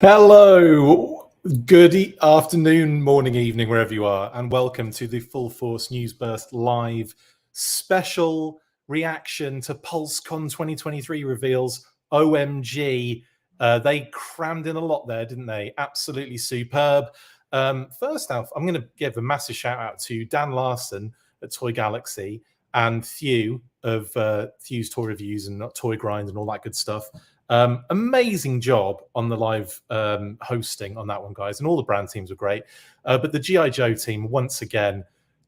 Hello, good afternoon, morning, evening, wherever you are, and welcome to the Full Force News Burst live special reaction to Pulsecon 2023 reveals. OMG, they crammed in a lot there, didn't they? Absolutely superb. First off, I'm going to give a massive shout out to Dan Larson at Toy Galaxy and Thew of Thew's Toy Reviews and Toy Grind and all that good stuff. Amazing job on the live hosting on that one, guys, and all the brand teams were great. But the G.I. Joe team, once again,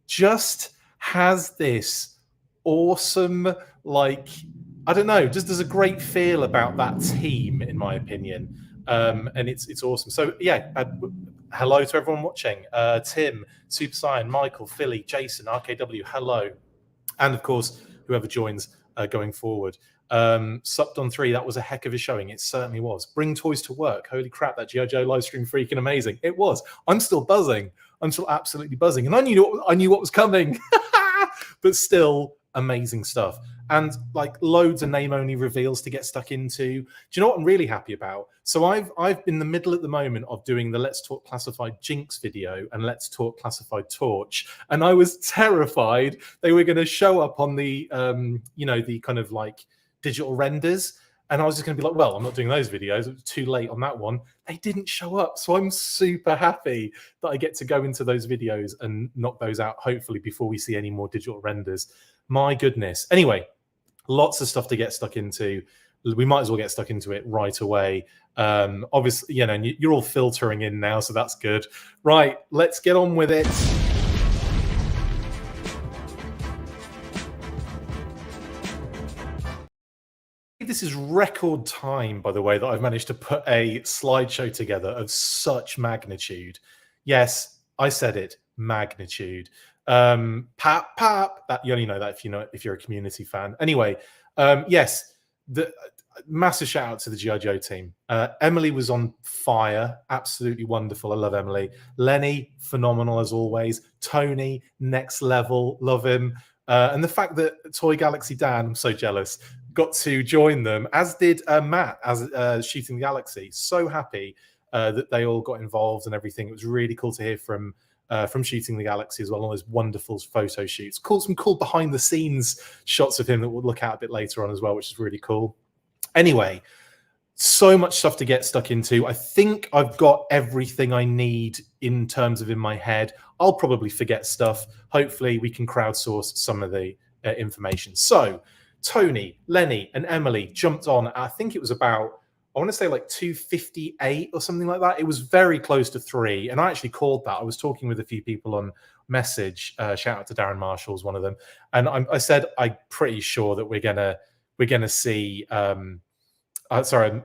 just has this awesome, I don't know, just there's a great feel about that team, in my opinion. And it's awesome. So, yeah, hello to everyone watching. Tim, Super Saiyan, Michael, Philly, Jason, RKW, hello. And, of course, whoever joins going forward. Supped on 3, that was a heck of a showing. It certainly was. Bring toys to work. Holy crap, that G.I. Joe live stream freaking amazing. It was. I'm still buzzing. I'm still absolutely buzzing. And I knew what was coming. But still, amazing stuff. And like loads of name-only reveals to get stuck into. Do you know what I'm really happy about? So I've been in the middle at the moment of doing the Let's Talk Classified Jinx video and Let's Talk Classified Torch. And I was terrified they were going to show up on the, the kind of like digital renders, and I was just going to be like, well, I'm not doing those videos. It was too late on that one. They didn't show up, so I'm super happy that I get to go into those videos and knock those out, hopefully before we see any more digital renders. My goodness. Anyway, lots of stuff to get stuck into. We might as well get stuck into it right away. Obviously, you're all filtering in now, so that's good. Right, let's get on with it. This is record time, by the way, that I've managed to put a slideshow together of such magnitude. Yes, I said it, magnitude. Pap, that you only know that if you're a community fan. Anyway, yes, the massive shout out to the G.I. Joe team. Emily was on fire, absolutely wonderful. I love Emily. Lenny, phenomenal as always. Tony, next level, love him. And the fact that Toy Galaxy Dan, I'm so jealous, got to join them, as did Matt as Shooting the Galaxy. So happy that they all got involved and everything. It was really cool to hear from Shooting the Galaxy as well, all those wonderful photo shoots. Some cool behind the scenes shots of him that we'll look at a bit later on as well, which is really cool. Anyway, so much stuff to get stuck into. I think I've got everything I need in terms of in my head. I'll probably forget stuff. Hopefully we can crowdsource some of the information. So Tony, Lenny, and Emily jumped on. I think it was about, I want to say like 2:58 or something like that. It was very close to 3. And I actually called that. I was talking with a few people on message. Shout out to Darren Marshall's one of them. And I said, I'm pretty sure that we're gonna see. I'm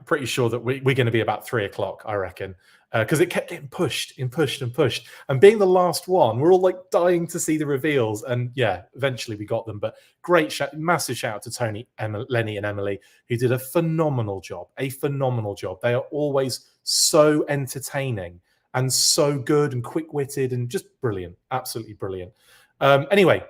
pretty sure that we're going to be about 3 o'clock, I reckon, because it kept getting pushed and pushed and pushed. And being the last one, we're all like dying to see the reveals. And yeah, eventually we got them. But massive shout out to Tony, Lenny, and Emily, who did a phenomenal job. A phenomenal job. They are always so entertaining and so good and quick-witted and just brilliant. Absolutely brilliant. Anyway,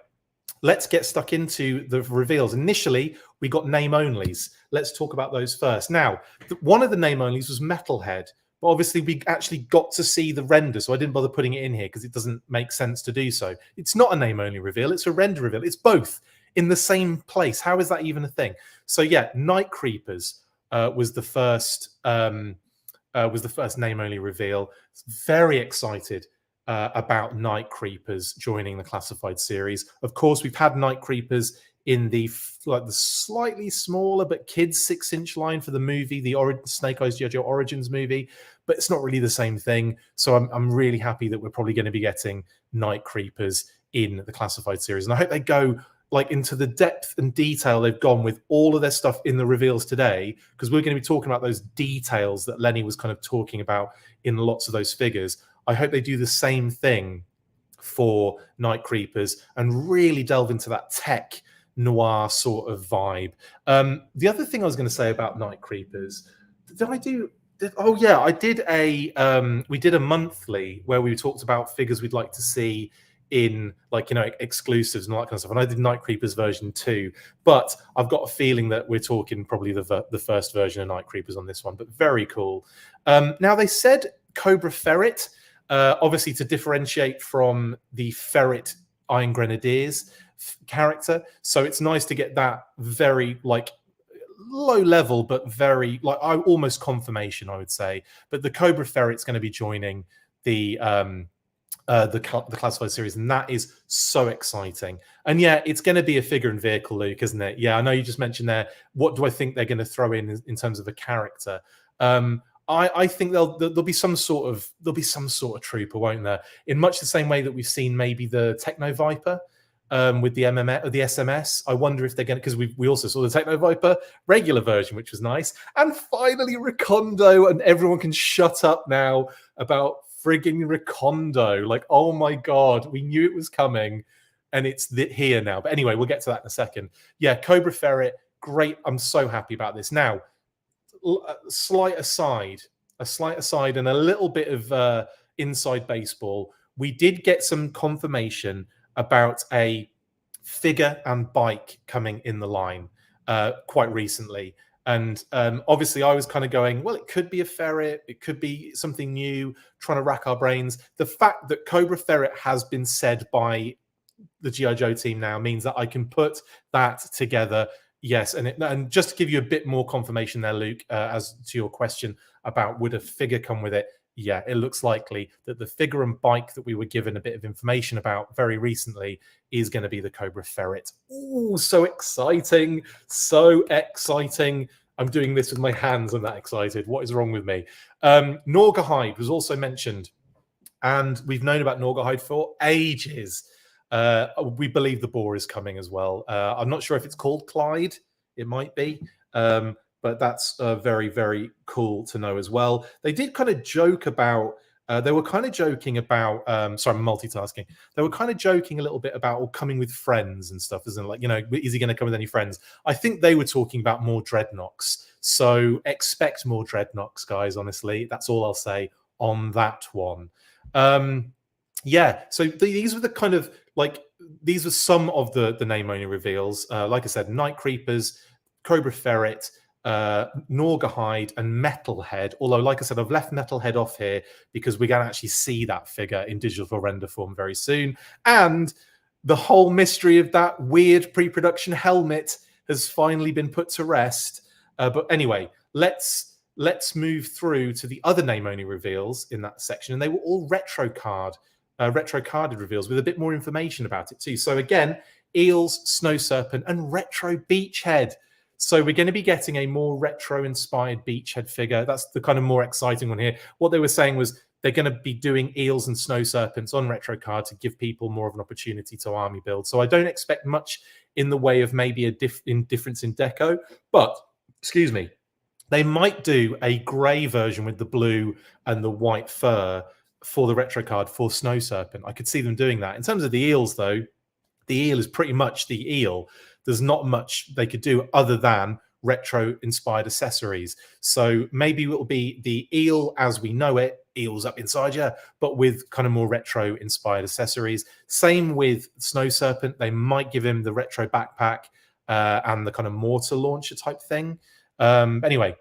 let's get stuck into the reveals. Initially, we got name-onlys. Let's talk about those first. Now, one of the name-onlys was Metalhead, but obviously we actually got to see the render, so I didn't bother putting it in here because it doesn't make sense to do so. It's not a name-only reveal, it's a render reveal. It's both in the same place. How is that even a thing? So yeah, Night Creepers was the first name-only reveal. Very excited about Night Creepers joining the classified series. Of course, we've had Night Creepers in the slightly smaller but kids 6-inch line for the movie, the Snake Eyes G.I. Joe Origins movie, but it's not really the same thing. So I'm really happy that we're probably going to be getting Night Creepers in the classified series, and I hope they go like into the depth and detail they've gone with all of their stuff in the reveals today, because we're going to be talking about those details that Lenny was kind of talking about in lots of those figures. I hope they do the same thing for Night Creepers and really delve into that tech noir sort of vibe. The other thing I was going to say about Night Creepers, I did we did a monthly where we talked about figures we'd like to see in like, exclusives and all that kind of stuff. And I did Night Creepers version 2, but I've got a feeling that we're talking probably the first version of Night Creepers on this one, but very cool. Now they said Cobra Ferret, obviously to differentiate from the Ferret Iron Grenadiers character. So it's nice to get that very like low level, but very like almost confirmation, I would say. But the Cobra Ferret's going to be joining the classified series, and that is so exciting. And yeah, it's going to be a figure and vehicle, Luke, isn't it? Yeah, I know you just mentioned there. What do I think they're going to throw in terms of a character? I think there'll be some sort of trooper, won't there? In much the same way that we've seen maybe the Techno Viper with the the SMS. I wonder if they're going to, because we also saw the Techno Viper regular version, which was nice, and finally Recondo, and everyone can shut up now about frigging Recondo. Like, oh my god, we knew it was coming, and it's here now. But anyway, we'll get to that in a second. Yeah, Cobra Ferret, great. I'm so happy about this. Now, a slight aside, and a little bit of inside baseball. We did get some confirmation about a figure and bike coming in the line quite recently. And obviously I was kind of going, well, it could be a ferret, it could be something new, trying to rack our brains. The fact that Cobra Ferret has been said by the G.I. Joe team now means that I can put that together. Yes, and just to give you a bit more confirmation there, Luke, as to your question about would a figure come with it, yeah, it looks likely that the figure and bike that we were given a bit of information about very recently is going to be the Cobra Ferret. Ooh, so exciting. So exciting. I'm doing this with my hands. I'm that excited. What is wrong with me? Norgahide was also mentioned, and we've known about Norgahide for ages. We believe the boar is coming as well. I'm not sure if it's called Clyde. It might be. But that's very, very cool to know as well. They did kind of joke about, they were kind of joking about, sorry, I'm multitasking. They were kind of joking a little bit about coming with friends and stuff, isn't it? Like, is he going to come with any friends? I think they were talking about more Dreadnoks. So expect more Dreadnoks, guys, honestly. That's all I'll say on that one. Yeah, so these were the kind of, like, these were some of the name only reveals. Like I said, Night Creepers, Cobra Ferret, Norgahide, and Metalhead. Although, like I said, I've left Metalhead off here because we're going to actually see that figure in digital render form very soon. And the whole mystery of that weird pre-production helmet has finally been put to rest. But anyway, let's move through to the other name-only reveals in that section. And they were all retro-carded reveals with a bit more information about it too. So again, Eels, Snow Serpent, and Retro Beachhead. So we're going to be getting a more retro-inspired Beachhead figure. That's the kind of more exciting one here. What they were saying was they're going to be doing Eels and Snow Serpents on retro card to give people more of an opportunity to army build. So I don't expect much in the way of maybe a difference in deco, but, excuse me, they might do a grey version with the blue and the white fur for the retro card for Snow Serpent. I could see them doing that. In terms of the Eels, though, the eel is pretty much the eel. There's not much they could do other than retro-inspired accessories. So maybe it will be the eel as we know it, eels up inside you, but with kind of more retro-inspired accessories. Same with Snow Serpent. They might give him the retro backpack and the kind of mortar launcher type thing. Anyway,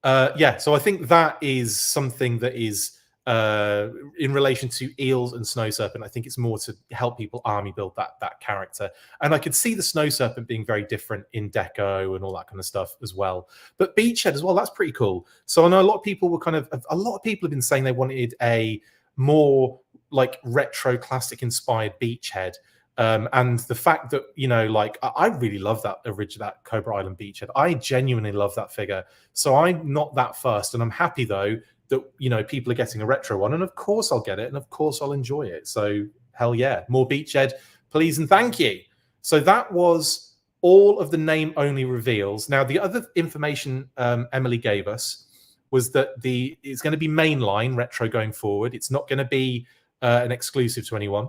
yeah, so I think that is something that is in relation to Eels and Snow Serpent. I think it's more to help people army build that character. And I could see the Snow Serpent being very different in deco and all that kind of stuff as well. But Beachhead as well, that's pretty cool. So I know a lot of people have been saying they wanted a more like retro classic inspired Beachhead. And the fact that, like, I really love that Cobra Island Beachhead. I genuinely love that figure. So I'm not that fussed, and I'm happy though that people are getting a retro one, and of course I'll get it, and of course I'll enjoy it. So hell yeah, more Beachhead, please and thank you. So that was all of the name only reveals. Now the other information Emily gave us was that it's going to be mainline retro going forward. It's not going to be an exclusive to anyone.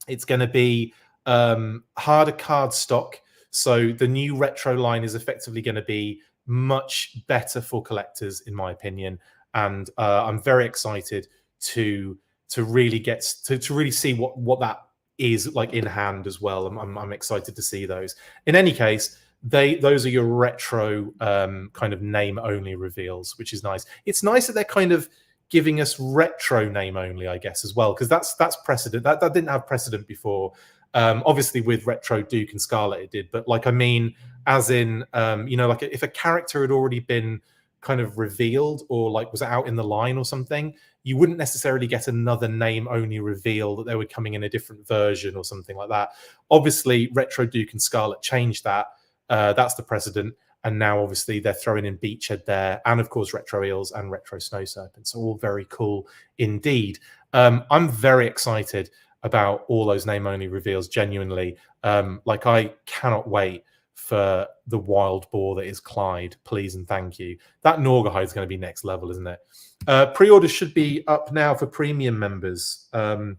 It's going to be harder card stock. So the new retro line is effectively going to be much better for collectors, in my opinion. And I'm very excited to to really get to really see what that is like in hand as well. I'm excited to see those. In any case, those are your retro kind of name only reveals, which is nice. It's nice that they're kind of giving us retro name only, I guess, as well, because that's precedent. That didn't have precedent before. Obviously with Retro Duke and Scarlet it did, but like, I mean, as in, you know, like if a character had already been kind of revealed or like was out in the line or something, you wouldn't necessarily get another name only reveal that they were coming in a different version or something like that. Obviously Retro Duke and Scarlet changed that. That's the precedent. And now obviously they're throwing in Beachhead there, and of course Retro Eels and Retro Snow Serpents. So all very cool indeed. I'm very excited about all those name only reveals, genuinely. Like, I cannot wait for the wild boar that is Clyde, please and thank you. That Norgahide is going to be next level, isn't it? Pre-orders should be up now for premium members. Obviously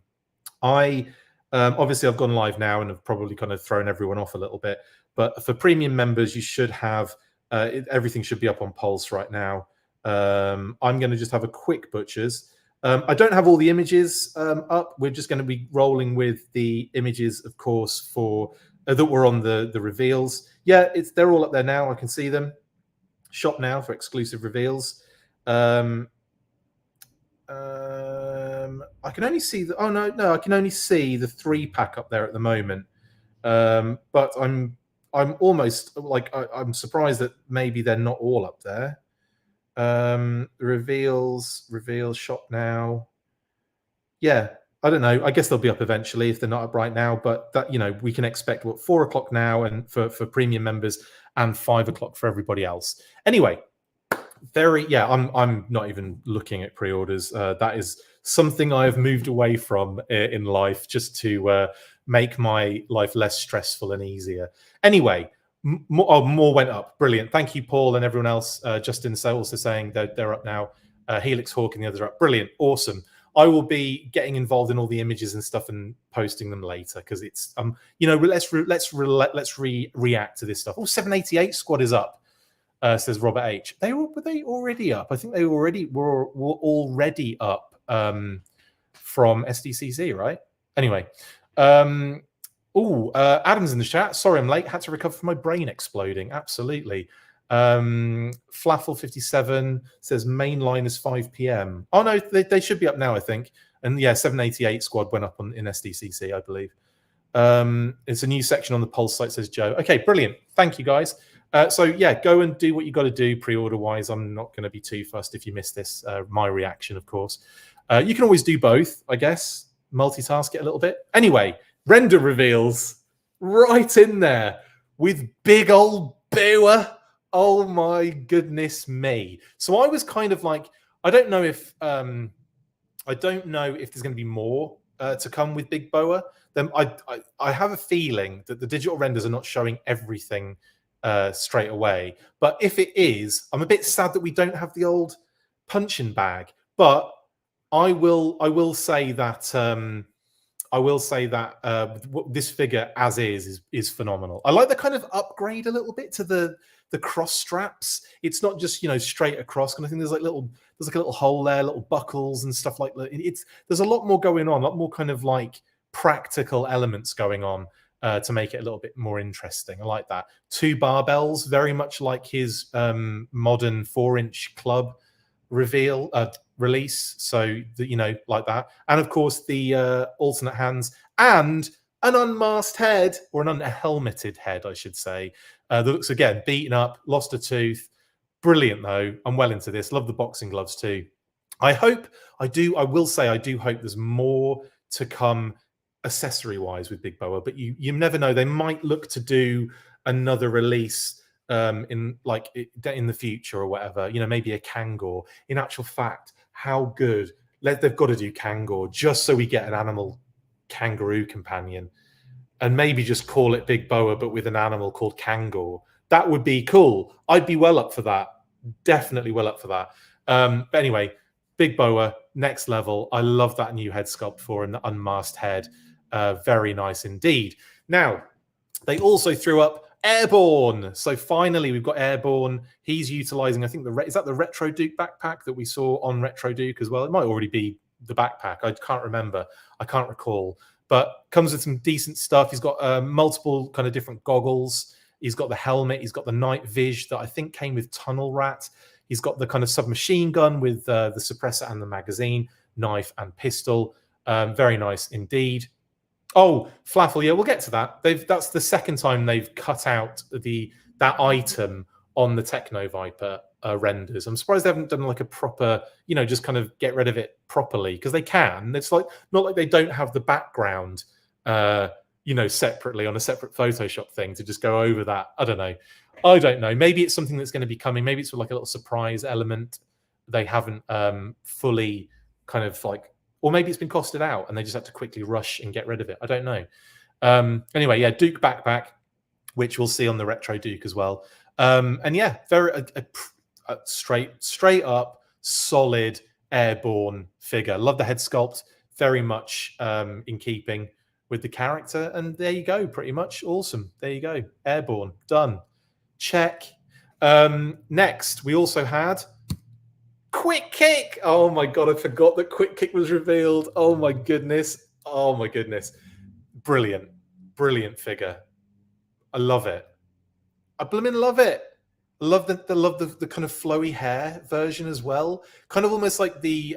I've gone live now and have probably kind of thrown everyone off a little bit, but for premium members you should have everything should be up on Pulse right now. I'm going to just have a quick butchers. I don't have all the images up. We're just going to be rolling with the images, of course, for that were on the reveals. Yeah, they're all up there now. I can see them. Shop now for exclusive reveals. I can only see the. Oh no! I can only see the 3-pack up there at the moment. But I'm almost like I'm surprised that maybe they're not all up there. Reveals shop now. Yeah, I don't know. I guess they'll be up eventually if they're not up right now. But that, you know, we can expect what 4 o'clock now, and for premium members, and 5 o'clock for everybody else. Anyway, I'm not even looking at pre-orders. That is something I have moved away from in life, just to make my life less stressful and easier. Anyway, more went up. Brilliant. Thank you, Paul, and everyone else. Justin also saying that they're up now. Helix Hawk and the others are up. Brilliant. Awesome. I will be getting involved in all the images and stuff and posting them later, because it's you know, let's react to this stuff. Oh, 788 squad is up. Says Robert H. Were they already up? I think they were already up from SDCC, right? Anyway, Adam's in the chat. Sorry, I'm late. Had to recover from my brain exploding. Absolutely. Flaffle57 says mainline is 5 p.m. Oh no, they should be up now, I think. And yeah, 788 squad went up in SDCC, I believe. It's a new section on the Pulse site, says Joe. Okay, brilliant. Thank you, guys. So yeah, go and do what you got to do pre-order wise. I'm not going to be too fussed if you miss this. My reaction, of course. You can always do both, I guess. Multitask it a little bit. Anyway, render reveals right in there with big old Boa. Oh my goodness me! So I was kind of like, I don't know if there's going to be more to come with Big Boa. Then I have a feeling that the digital renders are not showing everything straight away. But if it is, I'm a bit sad that we don't have the old punching bag. But I will say that this figure as is phenomenal. I like the kind of upgrade a little bit to the cross straps. It's not just, you know, straight across kind of thing. There's like a little hole there, little buckles and stuff like that. There's a lot more going on, a lot more kind of like practical elements going on to make it a little bit more interesting. I like that. 2 barbells, very much like his modern 4-inch club release. So you know, like that. And of course the alternate hands and an unmasked head, or an unhelmeted head, I should say. That looks, again, beaten up, lost a tooth. Brilliant though. I'm well into this. Love the boxing gloves too. I will say I do hope there's more to come accessory wise with Big Boa, but you never know. They might look to do another release in the future or whatever, you know, maybe a Kangor. In actual fact, how good they've got to do Kangor, just so we get an animal kangaroo companion, and maybe just call it Big Boa but with an animal called Kangor. That would be cool. I'd be well up for that. Definitely well up for that. But anyway, Big Boa, next level. I love that new head sculpt for him, the unmasked head. Very nice indeed. Now, they also threw up Airborne. So finally, we've got Airborne. He's utilizing, I think, is that the Retro Duke backpack that we saw on Retro Duke as well? It might already be the backpack. I can't remember. I can't recall. But comes with some decent stuff. He's got multiple kind of different goggles. He's got the helmet. He's got the night vision that I think came with Tunnel Rat. He's got the kind of submachine gun with the suppressor and the magazine, knife and pistol. Very nice indeed. Oh, Flaffle, yeah, we'll get to that. That's the second time they've cut out that item on the Techno Viper renders. I'm surprised they haven't done like a proper, just kind of get rid of it properly, because they can. It's like not like they don't have the background, separately on a separate Photoshop thing to just go over that. I don't know. Maybe it's something that's going to be coming. Maybe it's like a little surprise element they haven't fully kind of like, or maybe it's been costed out and they just had to quickly rush and get rid of it. I don't know. Anyway, yeah, Duke backpack, which we'll see on the Retro Duke as well. And yeah, very straight up solid Airborne figure. Love the head sculpt, very much in keeping with the character. And there you go, pretty much awesome. There you go, Airborne done. Check. Next, we also had Quick Kick. Oh my god, I forgot that Quick Kick was revealed. Oh my goodness. Brilliant figure. I love it. I blimmin' love it. Love the kind of flowy hair version as well. Kind of almost like the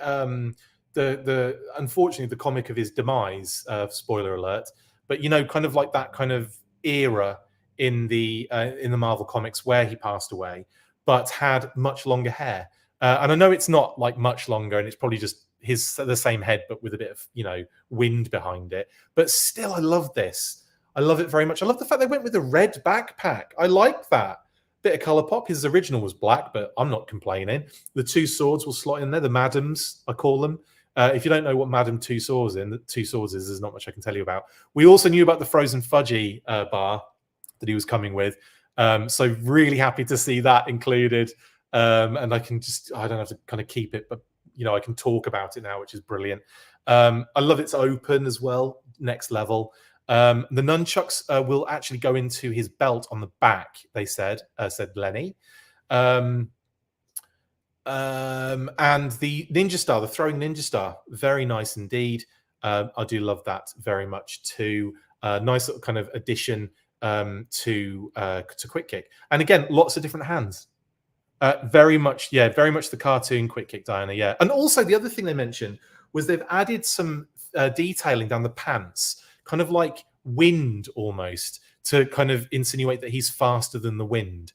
unfortunately the comic of his demise. Spoiler alert. But kind of like that kind of era in the Marvel comics where he passed away, but had much longer hair. And I know it's not like much longer, and it's probably just the same head, but with a bit of wind behind it. But still, I love this. I love it very much. I love the fact they went with a red backpack. I like that. Bit of color pop. His original was black, but I'm not complaining. The two swords will slot in there. The Madams, I call them. If you don't know what Madam Two Swords is, there's not much I can tell you about. We also knew about the Frozen Fudgy bar that he was coming with. So really happy to see that included. And I don't have to kind of keep it, but I can talk about it now, which is brilliant. I love it's open as well, next level. The nunchucks will actually go into his belt on the back, they said Lenny. And the Ninja Star, the throwing Ninja Star, very nice indeed. I do love that very much too. Nice little kind of addition to Quick Kick. And again, lots of different hands. Very much the cartoon Quick Kick, Diana, yeah. And also the other thing they mentioned was they've added some detailing down the pants, kind of like wind almost, to kind of insinuate that he's faster than the wind,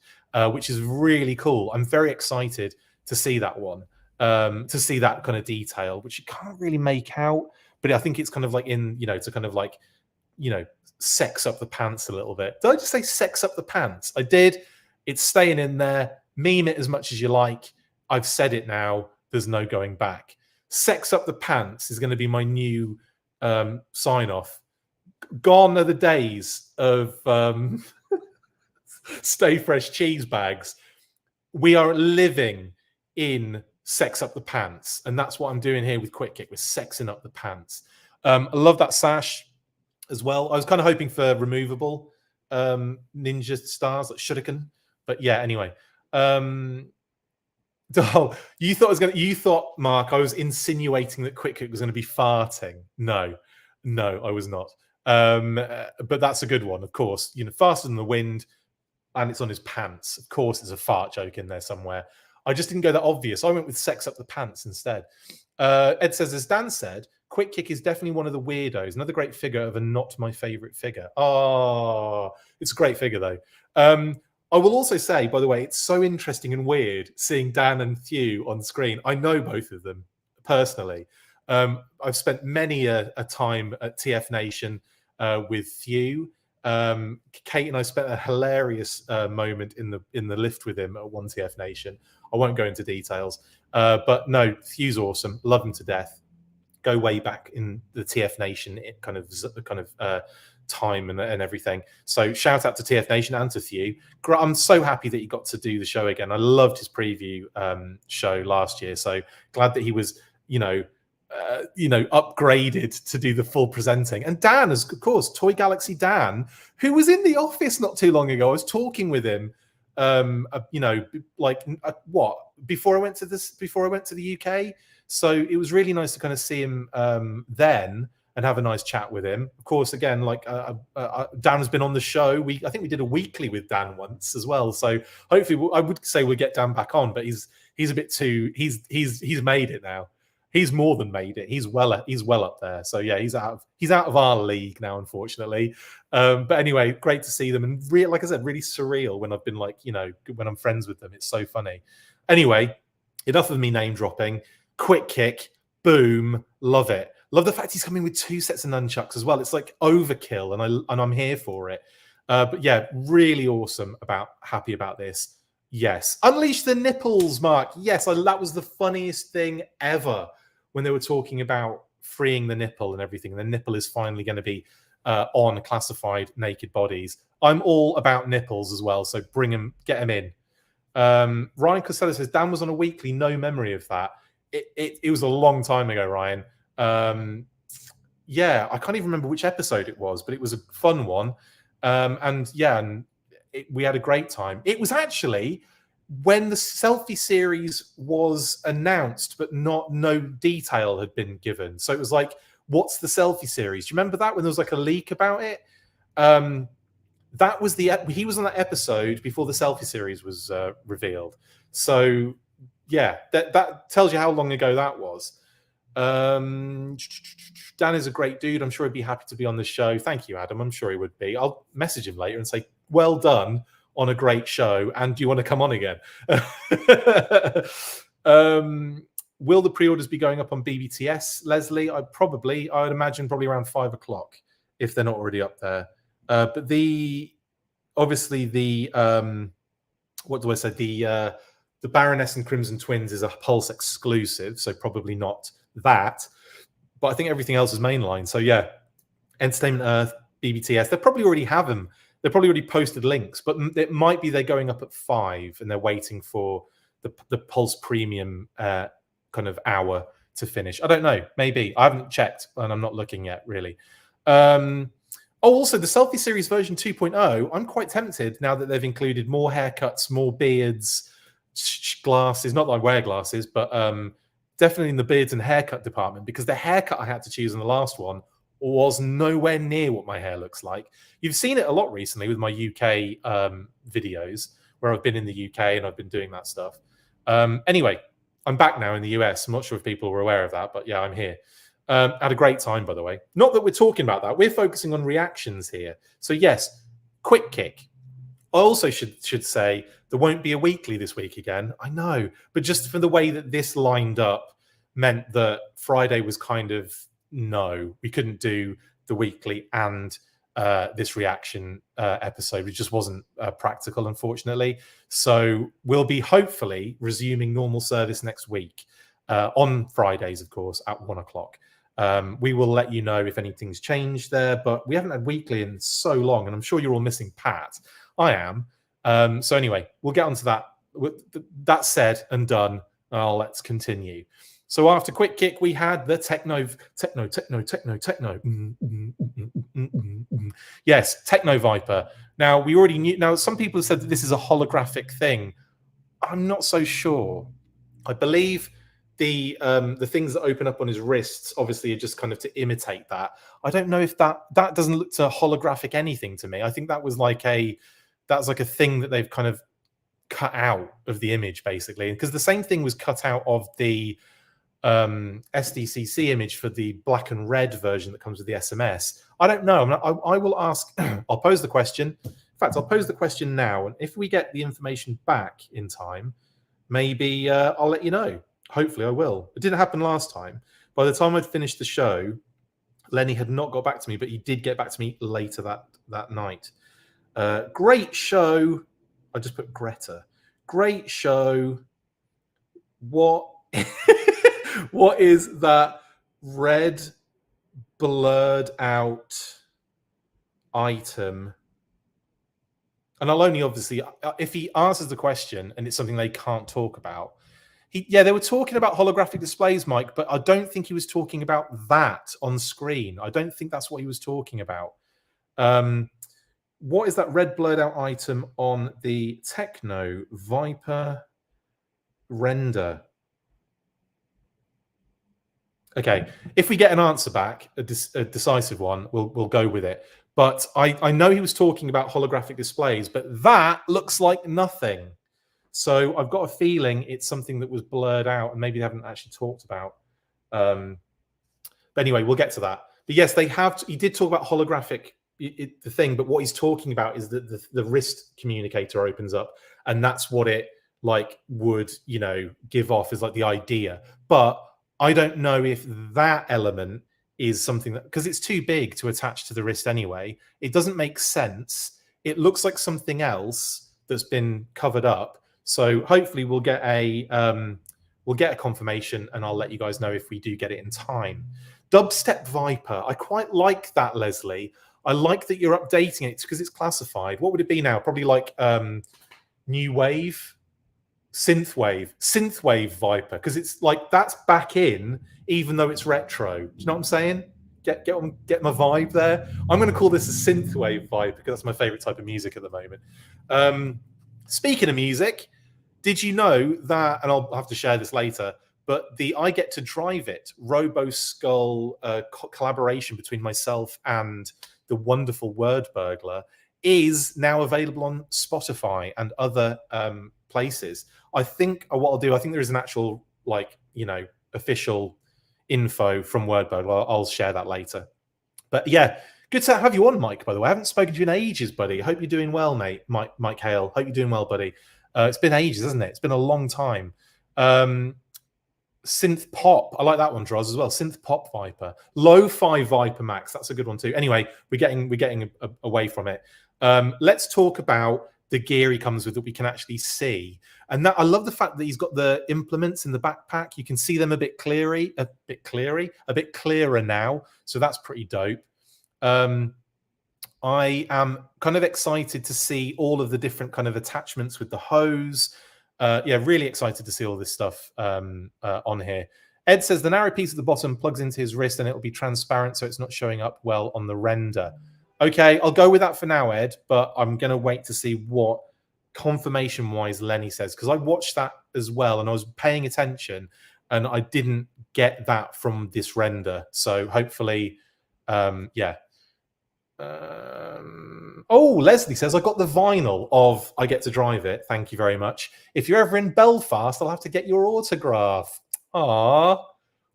which is really cool. I'm very excited to see that one, to see that kind of detail, which you can't really make out, but I think it's kind of like to kind of like, sex up the pants a little bit. Did I just say sex up the pants? I did. It's staying in there. Meme it as much as you like. I've said it now. There's no going back. Sex up the pants is going to be my new sign off. Gone are the days of Stay Fresh cheese bags. We are living in sex up the pants, and that's what I'm doing here with Quick Kick. We're sexing up the pants. I love that sash as well. I was kind of hoping for removable ninja stars like Shuriken, but yeah. Anyway. You thought, Mark, I was insinuating that Quick Kick was going to be farting. No, I was not. But that's a good one, of course. Faster than the wind, and it's on his pants. Of course, there's a fart joke in there somewhere. I just didn't go that obvious. I went with sex up the pants instead. Ed says, as Dan said, Quick Kick is definitely one of the weirdos. Another great figure of a not my favorite figure. Oh, it's a great figure though. I will also say, by the way, it's so interesting and weird seeing Dan and Thew on screen. I know both of them personally. I've spent many a time at TF Nation with Thew. Kate and I spent a hilarious moment in the lift with him at one TF Nation. I won't go into details, but no, Thew's awesome. Love him to death. Go way back in the TF Nation kind of time and everything. So shout out to TF Nation and to Thew. I'm so happy that he got to do the show again. I loved his preview show last year. So glad that he was, upgraded to do the full presenting. And Dan, of course, Toy Galaxy Dan, who was in the office not too long ago. I was talking with him. Before I went to the UK. So it was really nice to kind of see him then and have a nice chat with him. Of course, again, like Dan's been on the show. I think we did a weekly with Dan once as well. So hopefully, I would say we'll get Dan back on, but he's a bit too. He's made it now. He's more than made it. He's well up there. So yeah, he's out of our league now, unfortunately. But anyway, great to see them, and like I said, really surreal when I've been like, when I'm friends with them. It's so funny. Anyway, enough of me name dropping. Quick kick, boom, love it. Love the fact he's coming with 2 sets of nunchucks as well. It's like overkill, and I'm here for it. But yeah, really awesome. Happy about this. Yes, unleash the nipples, Mark. Yes, that was the funniest thing ever when they were talking about freeing the nipple and everything. The nipple is finally going to be on classified naked bodies. I'm all about nipples as well, so get them in. Ryan Costello says Dan was on a weekly. No memory of that. It was a long time ago, Ryan. Yeah, I can't even remember which episode it was, but it was a fun one. We had a great time. It was actually when the selfie series was announced, but no detail had been given. So it was like, what's the selfie series? Do you remember that when there was like a leak about it? That was he was on that episode before the selfie series was revealed. So yeah, that tells you how long ago that was. Dan is a great dude. I'm sure he'd be happy to be on the show. Thank you, Adam. I'm sure he would be. I'll message him later and say, well done on a great show, and do you want to come on again? Will the pre-orders be going up on BBTS, Leslie? I would imagine probably around 5 o'clock if they're not already up there. But what do I say? The Baroness and Crimson Twins is a Pulse exclusive, so probably not that. But I think everything else is mainline. So yeah, Entertainment Earth, BBTS, they probably already have them. They probably already posted links, but it might be they're going up at 5 and they're waiting for the Pulse Premium kind of hour to finish. I don't know. Maybe. I haven't checked and I'm not looking yet, really. Also, the Selfie Series version 2.0, I'm quite tempted now that they've included more haircuts, more beards, glasses. Not that I wear glasses, but definitely in the beards and haircut department, because the haircut I had to choose in the last one was nowhere near what my hair looks like. You've seen it a lot recently with my UK videos where I've been in the UK and I've been doing that stuff. Anyway, I'm back now in the US. I'm not sure if people were aware of that, but yeah, I'm here. Had a great time, by the way. Not that we're talking about that. We're focusing on reactions here. So yes, quick kick. I also should say there won't be a weekly this week again. I know, but just for the way that this lined up meant that Friday was kind of no, we couldn't do the weekly and this reaction episode. It just wasn't practical, unfortunately. So we'll be hopefully resuming normal service next week on Fridays, of course, at 1 o'clock. We will let you know if anything's changed there, but we haven't had weekly in so long, and I'm sure you're all missing Pat. I am. So anyway, we'll get onto that. That said and done, let's continue. So after quick kick, we had the techno. Yes, Techno Viper. Now we already knew. Now some people have said that this is a holographic thing. I'm not so sure. I believe the things that open up on his wrists obviously are just kind of to imitate that. I don't know if that doesn't look to holographic anything to me. I think that was like a thing that they've kind of cut out of the image, basically, because the same thing was cut out of the SDCC image for the black and red version that comes with the SMS. I don't know. I will ask. I'll pose the question. In fact, I'll pose the question now, and if we get the information back in time, maybe I'll let you know. Hopefully, I will. It didn't happen last time. By the time I'd finished the show, Lenny had not got back to me, but he did get back to me later that night. Great show. I just put Greta. Great show. What? What is that red blurred out item? And I'll only obviously, if he answers the question and it's something they can't talk about. They were talking about holographic displays, Mike, but I don't think he was talking about that on screen. I don't think that's what he was talking about. What is that red blurred out item on the Techno Viper render? Okay, if we get an answer back, a decisive one, we'll go with it. But I know he was talking about holographic displays, but that looks like nothing. So I've got a feeling it's something that was blurred out and maybe they haven't actually talked about. But anyway, we'll get to that. But yes, they have. He did talk about holographic, the thing, but what he's talking about is that the wrist communicator opens up, and that's what it like would give off as like the idea. But I don't know if that element is something that, because it's too big to attach to the wrist anyway. It doesn't make sense. It looks like something else that's been covered up. So hopefully we'll get a confirmation, and I'll let you guys know if we do get it in time. Dubstep Viper. I quite like that, Leslie. I like that you're updating it because it's classified. What would it be now? Probably like new wave, synthwave Viper, because it's like that's back in, even though it's retro. Do you know what I'm saying? Get my vibe there. I'm going to call this a synthwave Viper because that's my favorite type of music at the moment. Speaking of music, did you know that, and I'll have to share this later, but the I Get to Drive It RoboSkull collaboration between myself and the wonderful Word Burglar is now available on Spotify and other places. I think what I'll do, I think there is an actual official info from Word Burglar. I'll share that later. But yeah, good to have you on, Mike, by the way. I haven't spoken to you in ages, buddy. I hope you're doing well, mate. Mike Hale. Hope you're doing well, buddy. It's been ages, hasn't it? It's been a long time. Synth Pop. I like that one, Droz, as well. Synth Pop Viper. Lo-Fi Viper Max. That's a good one too. Anyway, we're getting away from it. Let's talk about the gear he comes with that we can actually see. And that I love the fact that he's got the implements in the backpack. You can see them a bit clearer now. So that's pretty dope. I am kind of excited to see all of the different kind of attachments with the hose. Yeah, really excited to see all this stuff on here. Ed says the narrow piece at the bottom plugs into his wrist and it will be transparent, so it's not showing up well on the render. Okay, I'll go with that for now, Ed, but I'm going to wait to see what confirmation-wise Lenny says, because I watched that as well and I was paying attention and I didn't get that from this render. So hopefully, yeah. Oh, Leslie says, I got the vinyl of I Get to Drive It. Thank you very much. If you're ever in Belfast, I'll have to get your autograph. Ah,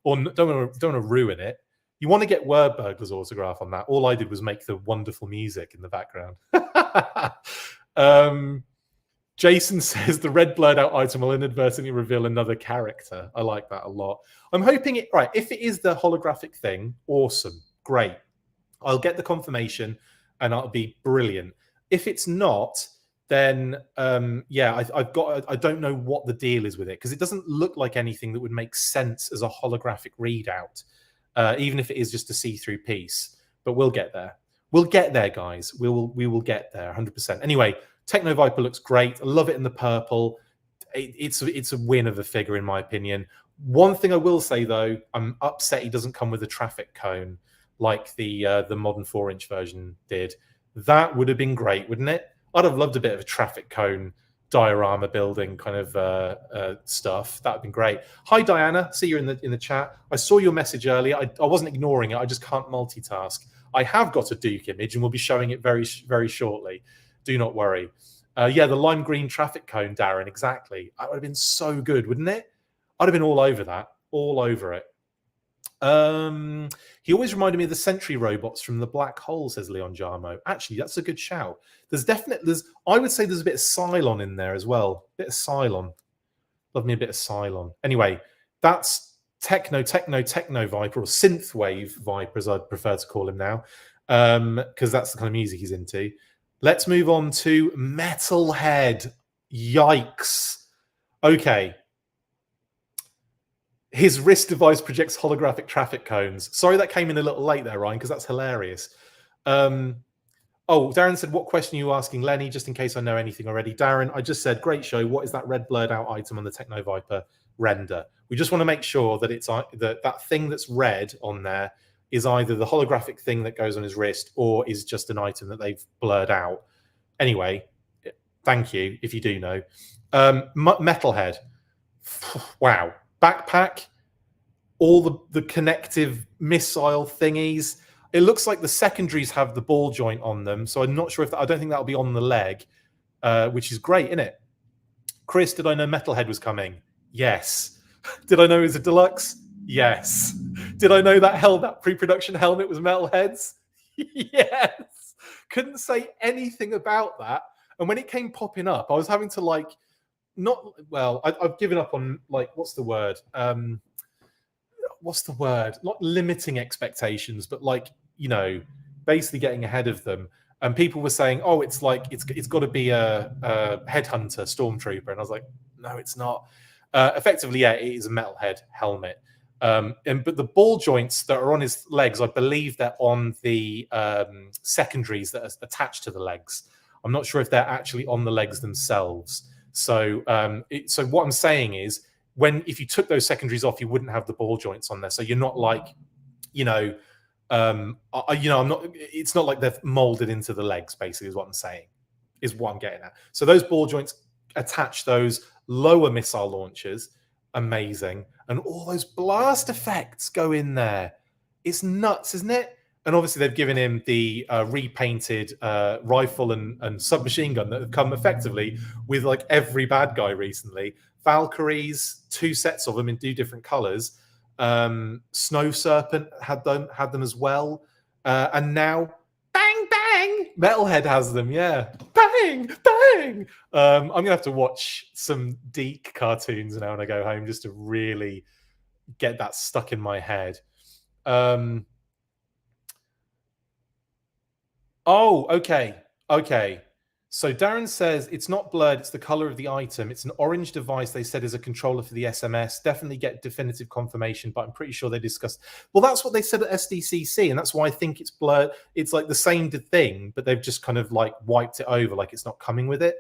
or don't want to ruin it. You want to get Word Burglar's autograph on that. All I did was make the wonderful music in the background. Jason says the red blurred out item will inadvertently reveal another character. I like that a lot. I'm hoping it, right, if it is the holographic thing, awesome, great. I'll get the confirmation and it'll be brilliant. If it's not, then yeah, I don't know what the deal is with it, because it doesn't look like anything that would make sense as a holographic readout, even if it is just a see-through piece. But we'll get there. We'll get there, guys. We will get there 100%. Anyway, Techno Viper looks great. I love it in the purple. It's a win of a figure, in my opinion. One thing I will say, though, I'm upset he doesn't come with a traffic cone like the modern 4-inch version did. That would have been great, wouldn't it? I'd have loved a bit of a traffic cone diorama building kind of stuff. That would have been great. Hi, Diana. See you in the chat. I saw your message earlier. I wasn't ignoring it. I just can't multitask. I have got a Duke image, and we'll be showing it very, very shortly. Do not worry. Yeah, the lime green traffic cone, Darren, exactly. That would have been so good, wouldn't it? I'd have been all over that. All over it. He always reminded me of the Sentry robots from the Black Hole, says Leon Jarmo. Actually, that's a good shout. I would say there's a bit of Cylon in there as well. A bit of Cylon. Love me a bit of Cylon. Anyway, that's Techno Viper, or Synthwave Viper, as I'd prefer to call him now, because that's the kind of music he's into. Let's move on to Metalhead. Yikes. Okay. His wrist device projects holographic traffic cones. Sorry that came in a little late there, Ryan, because that's hilarious. Oh, Darren said, what question are you asking, Lenny, just in case I know anything already? Darren, I just said, great show. What is that red blurred out item on the Techno Viper render? We just want to make sure that it's that thing that's red on there is either the holographic thing that goes on his wrist or is just an item that they've blurred out. Anyway, thank you if you do know. Metalhead. Wow. Backpack. all the connective missile thingies. It looks like the secondaries have the ball joint on them, so I'm not sure if I don't think that'll be on the leg, which is great, isn't it? Chris, did I know Metalhead was coming? Yes. Did I know it was a deluxe? Yes. Did I know that pre-production helmet was Metalhead's? Yes. Couldn't say anything about that. And when it came popping up, I was having to I've given up on what's the word? Not limiting expectations, but basically getting ahead of them. And people were saying, "Oh, it's got to be a headhunter stormtrooper," and I was like, "No, it's not." Effectively, yeah, it is a Metalhead helmet. But the ball joints that are on his legs, I believe they're on the secondaries that are attached to the legs. I'm not sure if they're actually on the legs themselves. So what I'm saying is, if you took those secondaries off, you wouldn't have the ball joints on there. So you're not I'm not. It's not like they're molded into the legs. Basically, is what I'm saying. Is what I'm getting at. So those ball joints attach those lower missile launchers. Amazing, and all those blast effects go in there. It's nuts, isn't it? And obviously they've given him the repainted rifle and submachine gun that have come effectively with every bad guy recently. Valkyries, 2 sets of them in 2 different colors. Snow Serpent had them as well, and now bang bang, Metalhead has them. Yeah, bang bang. I'm gonna have to watch some Deke cartoons now when I go home just to really get that stuck in my head. Oh, okay. So Darren says it's not blurred, it's the color of the item. It's an orange device they said is a controller for the SMS. Definitely get definitive confirmation, but I'm pretty sure they discussed. Well, that's what they said at SDCC, and that's why I think it's blurred. It's the same thing, but they've just kind of wiped it over, like it's not coming with it.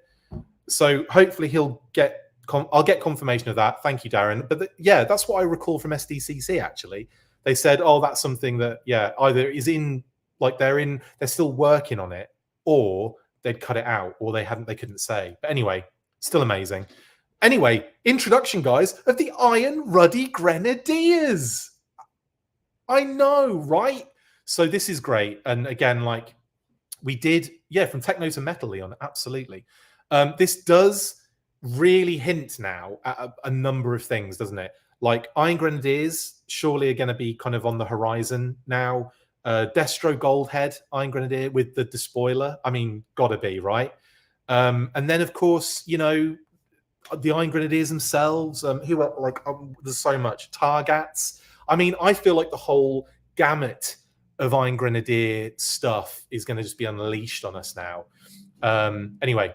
So hopefully he'll get. I'll get confirmation of that. Thank you, Darren. But yeah, that's what I recall from SDCC. Actually, they said, "Oh, that's something that either is in they're still working on it, or they'd cut it out, or they couldn't say." But anyway, still amazing. Anyway, introduction, guys, of the Iron Ruddy Grenadiers. I know, right? So this is great. And again, we did, from Techno to Metal, Leon, absolutely. This does really hint now at a number of things, doesn't it? Iron Grenadiers surely are going to be kind of on the horizon now. Destro Goldhead Iron Grenadier with the despoiler. I mean, gotta be, right? And then, of course, the Iron Grenadiers themselves. Who are there's so much. Targats. I mean, I feel like the whole gamut of Iron Grenadier stuff is going to just be unleashed on us now. Anyway,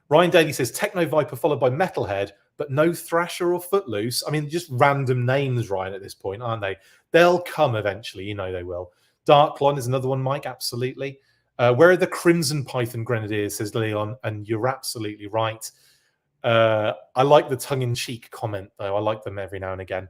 Ryan Daly says Techno Viper followed by Metalhead, but no Thrasher or Footloose. I mean, just random names, Ryan, at this point, aren't they? They'll come eventually. They will. Darklon is another one, Mike. Absolutely. Where are the Crimson Python Grenadiers, says Leon, and you're absolutely right. I like the tongue-in-cheek comment, though. I like them every now and again.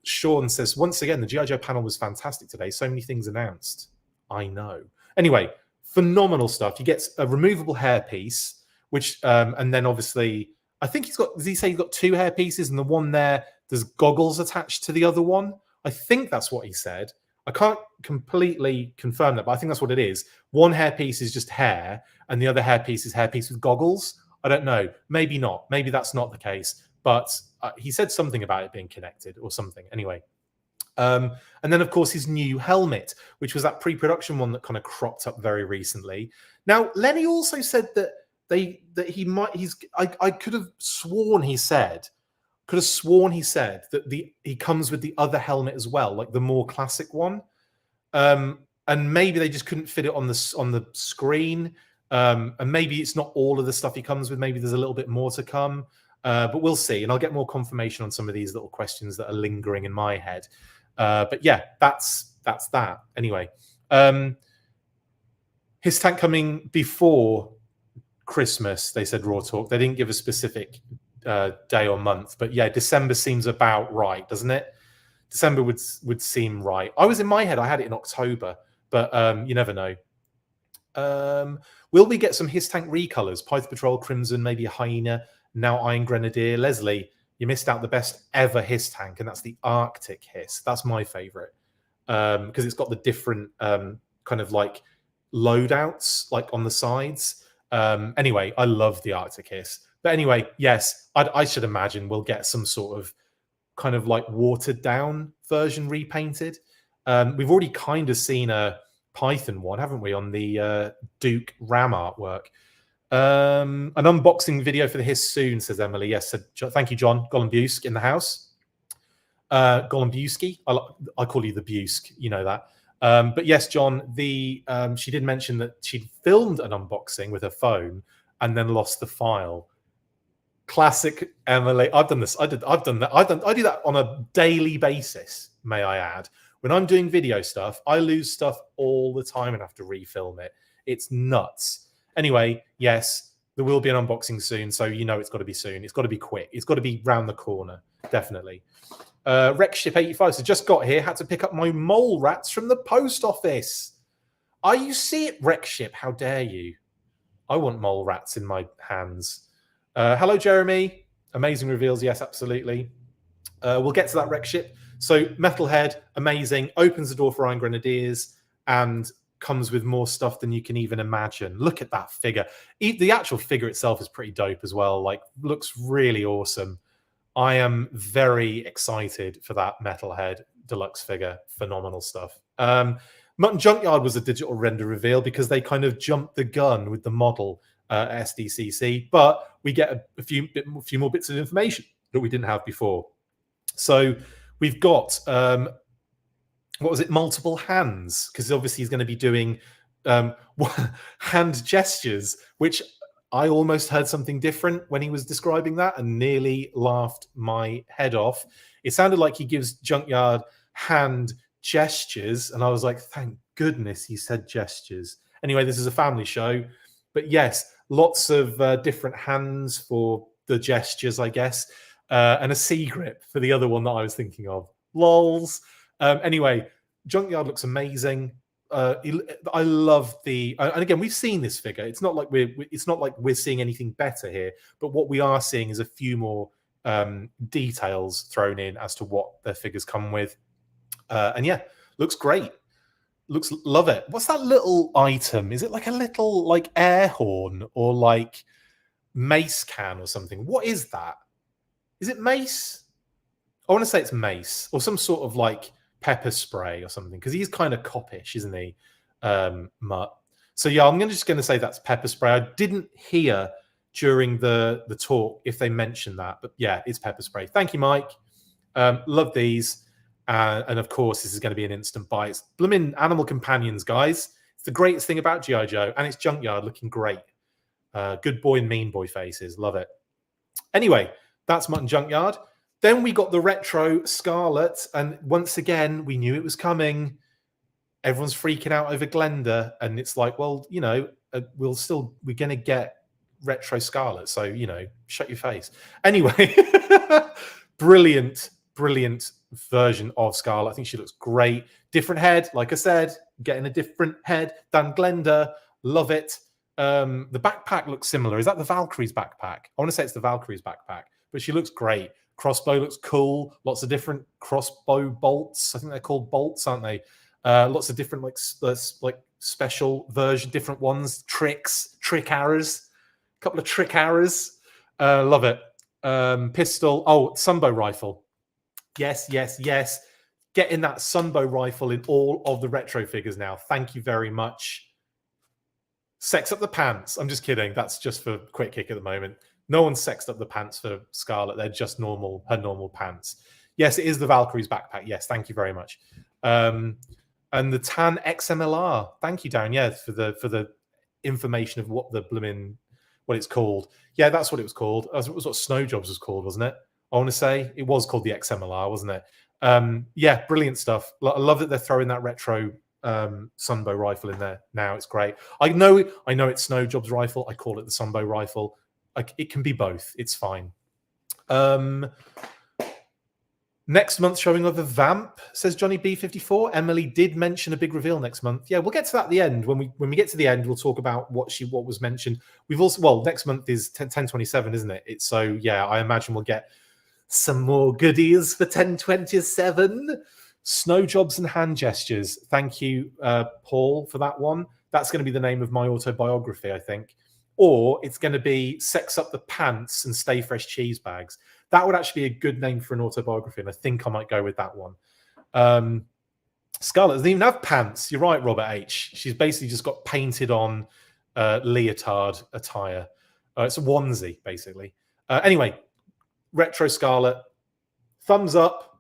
Sean says, once again, the G.I. Joe panel was fantastic today. So many things announced. I know. Anyway, phenomenal stuff. You get a removable hairpiece, which, and then obviously, I think does he say he's got 2 hair pieces, and the one there's goggles attached to the other one? I think that's what he said. I can't completely confirm that, but I think that's what it is. One hairpiece is just hair, and the other hairpiece is hairpiece with goggles. I don't know. Maybe not. Maybe that's not the case. But he said something about it being connected or something. Anyway. And then, of course, his new helmet, which was that pre-production one that kind of cropped up very recently. Now, Lenny also said that I could have sworn he said that he comes with the other helmet as well, like the more classic one. And maybe they just couldn't fit it on the screen. And maybe it's not all of the stuff he comes with. Maybe there's a little bit more to come. But we'll see. And I'll get more confirmation on some of these little questions that are lingering in my head. But yeah, that's that. Anyway, his tank coming before Christmas, they said Raw Talk. They didn't give a specific day or month, but yeah, December seems about right, doesn't it? December would seem right. In my head, I had it in October, but you never know. Will we get some his tank recolors? Python Patrol, Crimson, maybe a Hyena, now Iron Grenadier. Leslie, you missed out the best ever hiss tank, and that's the Arctic hiss. That's my favorite because it's got the different kind of like loadouts like on the sides. Anyway, I love the Arctic hiss. But anyway, yes, I should imagine we'll get some sort of kind of like watered down version repainted. We've already kind of seen a Python one, haven't we, on the Duke RAM artwork. An unboxing video for the hiss soon, says Emily. Yes, so thank you, John. Golombusk in the house. Golombuski. I call you the Busk, you know that. But yes, John, she did mention that she'd filmed an unboxing with her phone and then lost the file. Classic Emily. I've done this. I've done that. I do that on a daily basis, may I add. When I'm doing video stuff, I lose stuff all the time and have to refilm it. It's nuts. Anyway, yes, there will be an unboxing soon, so you know it's got to be soon. It's got to be quick. It's got to be round the corner, definitely. Rekship85, so just got here, had to pick up my mole rats from the post office. Are you see it, Rekship? How dare you? I want mole rats in my hands. Hello, Jeremy. Amazing reveals. Yes, absolutely. We'll get to that Rekship. So Metalhead, amazing. Opens the door for Iron Grenadiers and comes with more stuff than you can even imagine. Look at that figure. The actual figure itself is pretty dope as well. Like, looks really awesome. I am very excited for that Metalhead deluxe figure. Phenomenal stuff. Mutton Junkyard was a digital render reveal because they kind of jumped the gun with the model at SDCC, but we get a few more bits of information that we didn't have before. So we've got what was it? Multiple hands, because obviously he's going to be doing hand gestures, which I almost heard something different when he was describing that and nearly laughed my head off. It sounded like he gives Junkyard hand gestures, and I was like, thank goodness he said gestures. Anyway, this is a family show, but yes, lots of different hands for the gestures, I guess, and a C grip for the other one that I was thinking of. Lols. Anyway, Junkyard looks amazing. I love the, and again, we've seen this figure. It's not like we're seeing anything better here, but what we are seeing is a few more details thrown in as to what their figures come with. And yeah, looks great. Love it. What's that little item? Is it like a little like air horn or like mace can or something? What is that? Is it mace? I want to say it's mace or some sort of like pepper spray or something, because he's kind of coppish, isn't he, Mutt? So yeah, I'm just going to say that's pepper spray. I didn't hear during the talk if they mentioned that, but yeah, it's pepper spray. Thank you, Mike. Love these. And of course, this is going to be an instant buy. It's blooming Animal Companions, guys. It's the greatest thing about G.I. Joe, and it's Junkyard looking great. Good boy and mean boy faces. Love it. Anyway, that's Mutton Junkyard. Then we got the retro Scarlet, and once again, we knew it was coming. Everyone's freaking out over Glenda, and it's like, well, you know, we're going to get retro Scarlet, so, you know, shut your face. Anyway, brilliant version of Scarlet. I think she looks great. Different head, like I said, getting a different head than Glenda. Love it. The backpack looks similar. Is that the Valkyrie's backpack? I want to say it's the Valkyrie's backpack, but she looks great. Crossbow looks cool. Lots of different crossbow bolts. I think they're called bolts, aren't they? Lots of different like special version, different ones. Trick arrows. A couple of trick arrows. Love it. Pistol. Oh, Sunbow rifle. Yes. Getting that Sunbow rifle in all of the retro figures now. Thank you very much. Sex up the pants. I'm just kidding. That's just for quick kick at the moment. No one's sexed up the pants for Scarlet. They're just her normal pants. Yes, it is the Valkyrie's backpack. Yes, thank you very much. And the Tan XMLR. Thank you, Darren. Yeah, for the information of what it's called. Yeah, that's what it was called. It was what Snow Jobs was called, wasn't it? I want to say it was called the XMLR, wasn't it? Yeah, brilliant stuff. I love that they're throwing that retro Sunbow rifle in there now. It's great. I know it's Snow Jobs rifle. I call it the Sunbow rifle. It can be both. It's fine. Next month showing of a Vamp, says Johnny B54. Emily did mention a big reveal next month. Yeah, we'll get to that at the end. When we get to the end, we'll talk about what was mentioned. We've also, well, next month is 10/27, isn't it? So yeah, I imagine we'll get Some more goodies for 1027. Snow jobs and hand gestures. Thank you, Paul, for that one. That's going to be the name of my autobiography, I think. Or it's going to be Sex Up the Pants and Stay Fresh Cheese Bags. That would actually be a good name for an autobiography, and I think I might go with that one. Scarlet doesn't even have pants. You're right, Robert H. She's basically just got painted on leotard attire. It's a onesie, basically. Anyway, Retro Scarlet, thumbs up.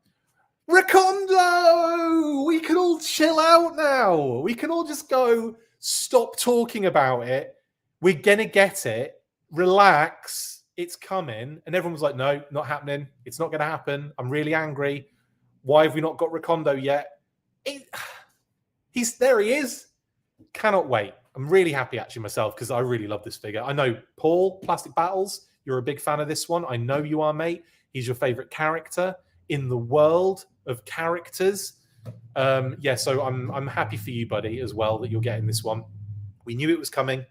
Recondo! We can all chill out now. We can all just go, stop talking about it. We're going to get it. Relax. It's coming. And everyone was like, no, not happening. It's not going to happen. I'm really angry. Why have we not got Recondo yet? There he is. Cannot wait. I'm really happy actually myself because I really love this figure. I know, Paul, Plastic Battles, you're a big fan of this one. I know you are, mate. He's your favorite character in the world of characters. Yeah, so I'm happy for you, buddy, as well, that you're getting this one. We knew it was coming.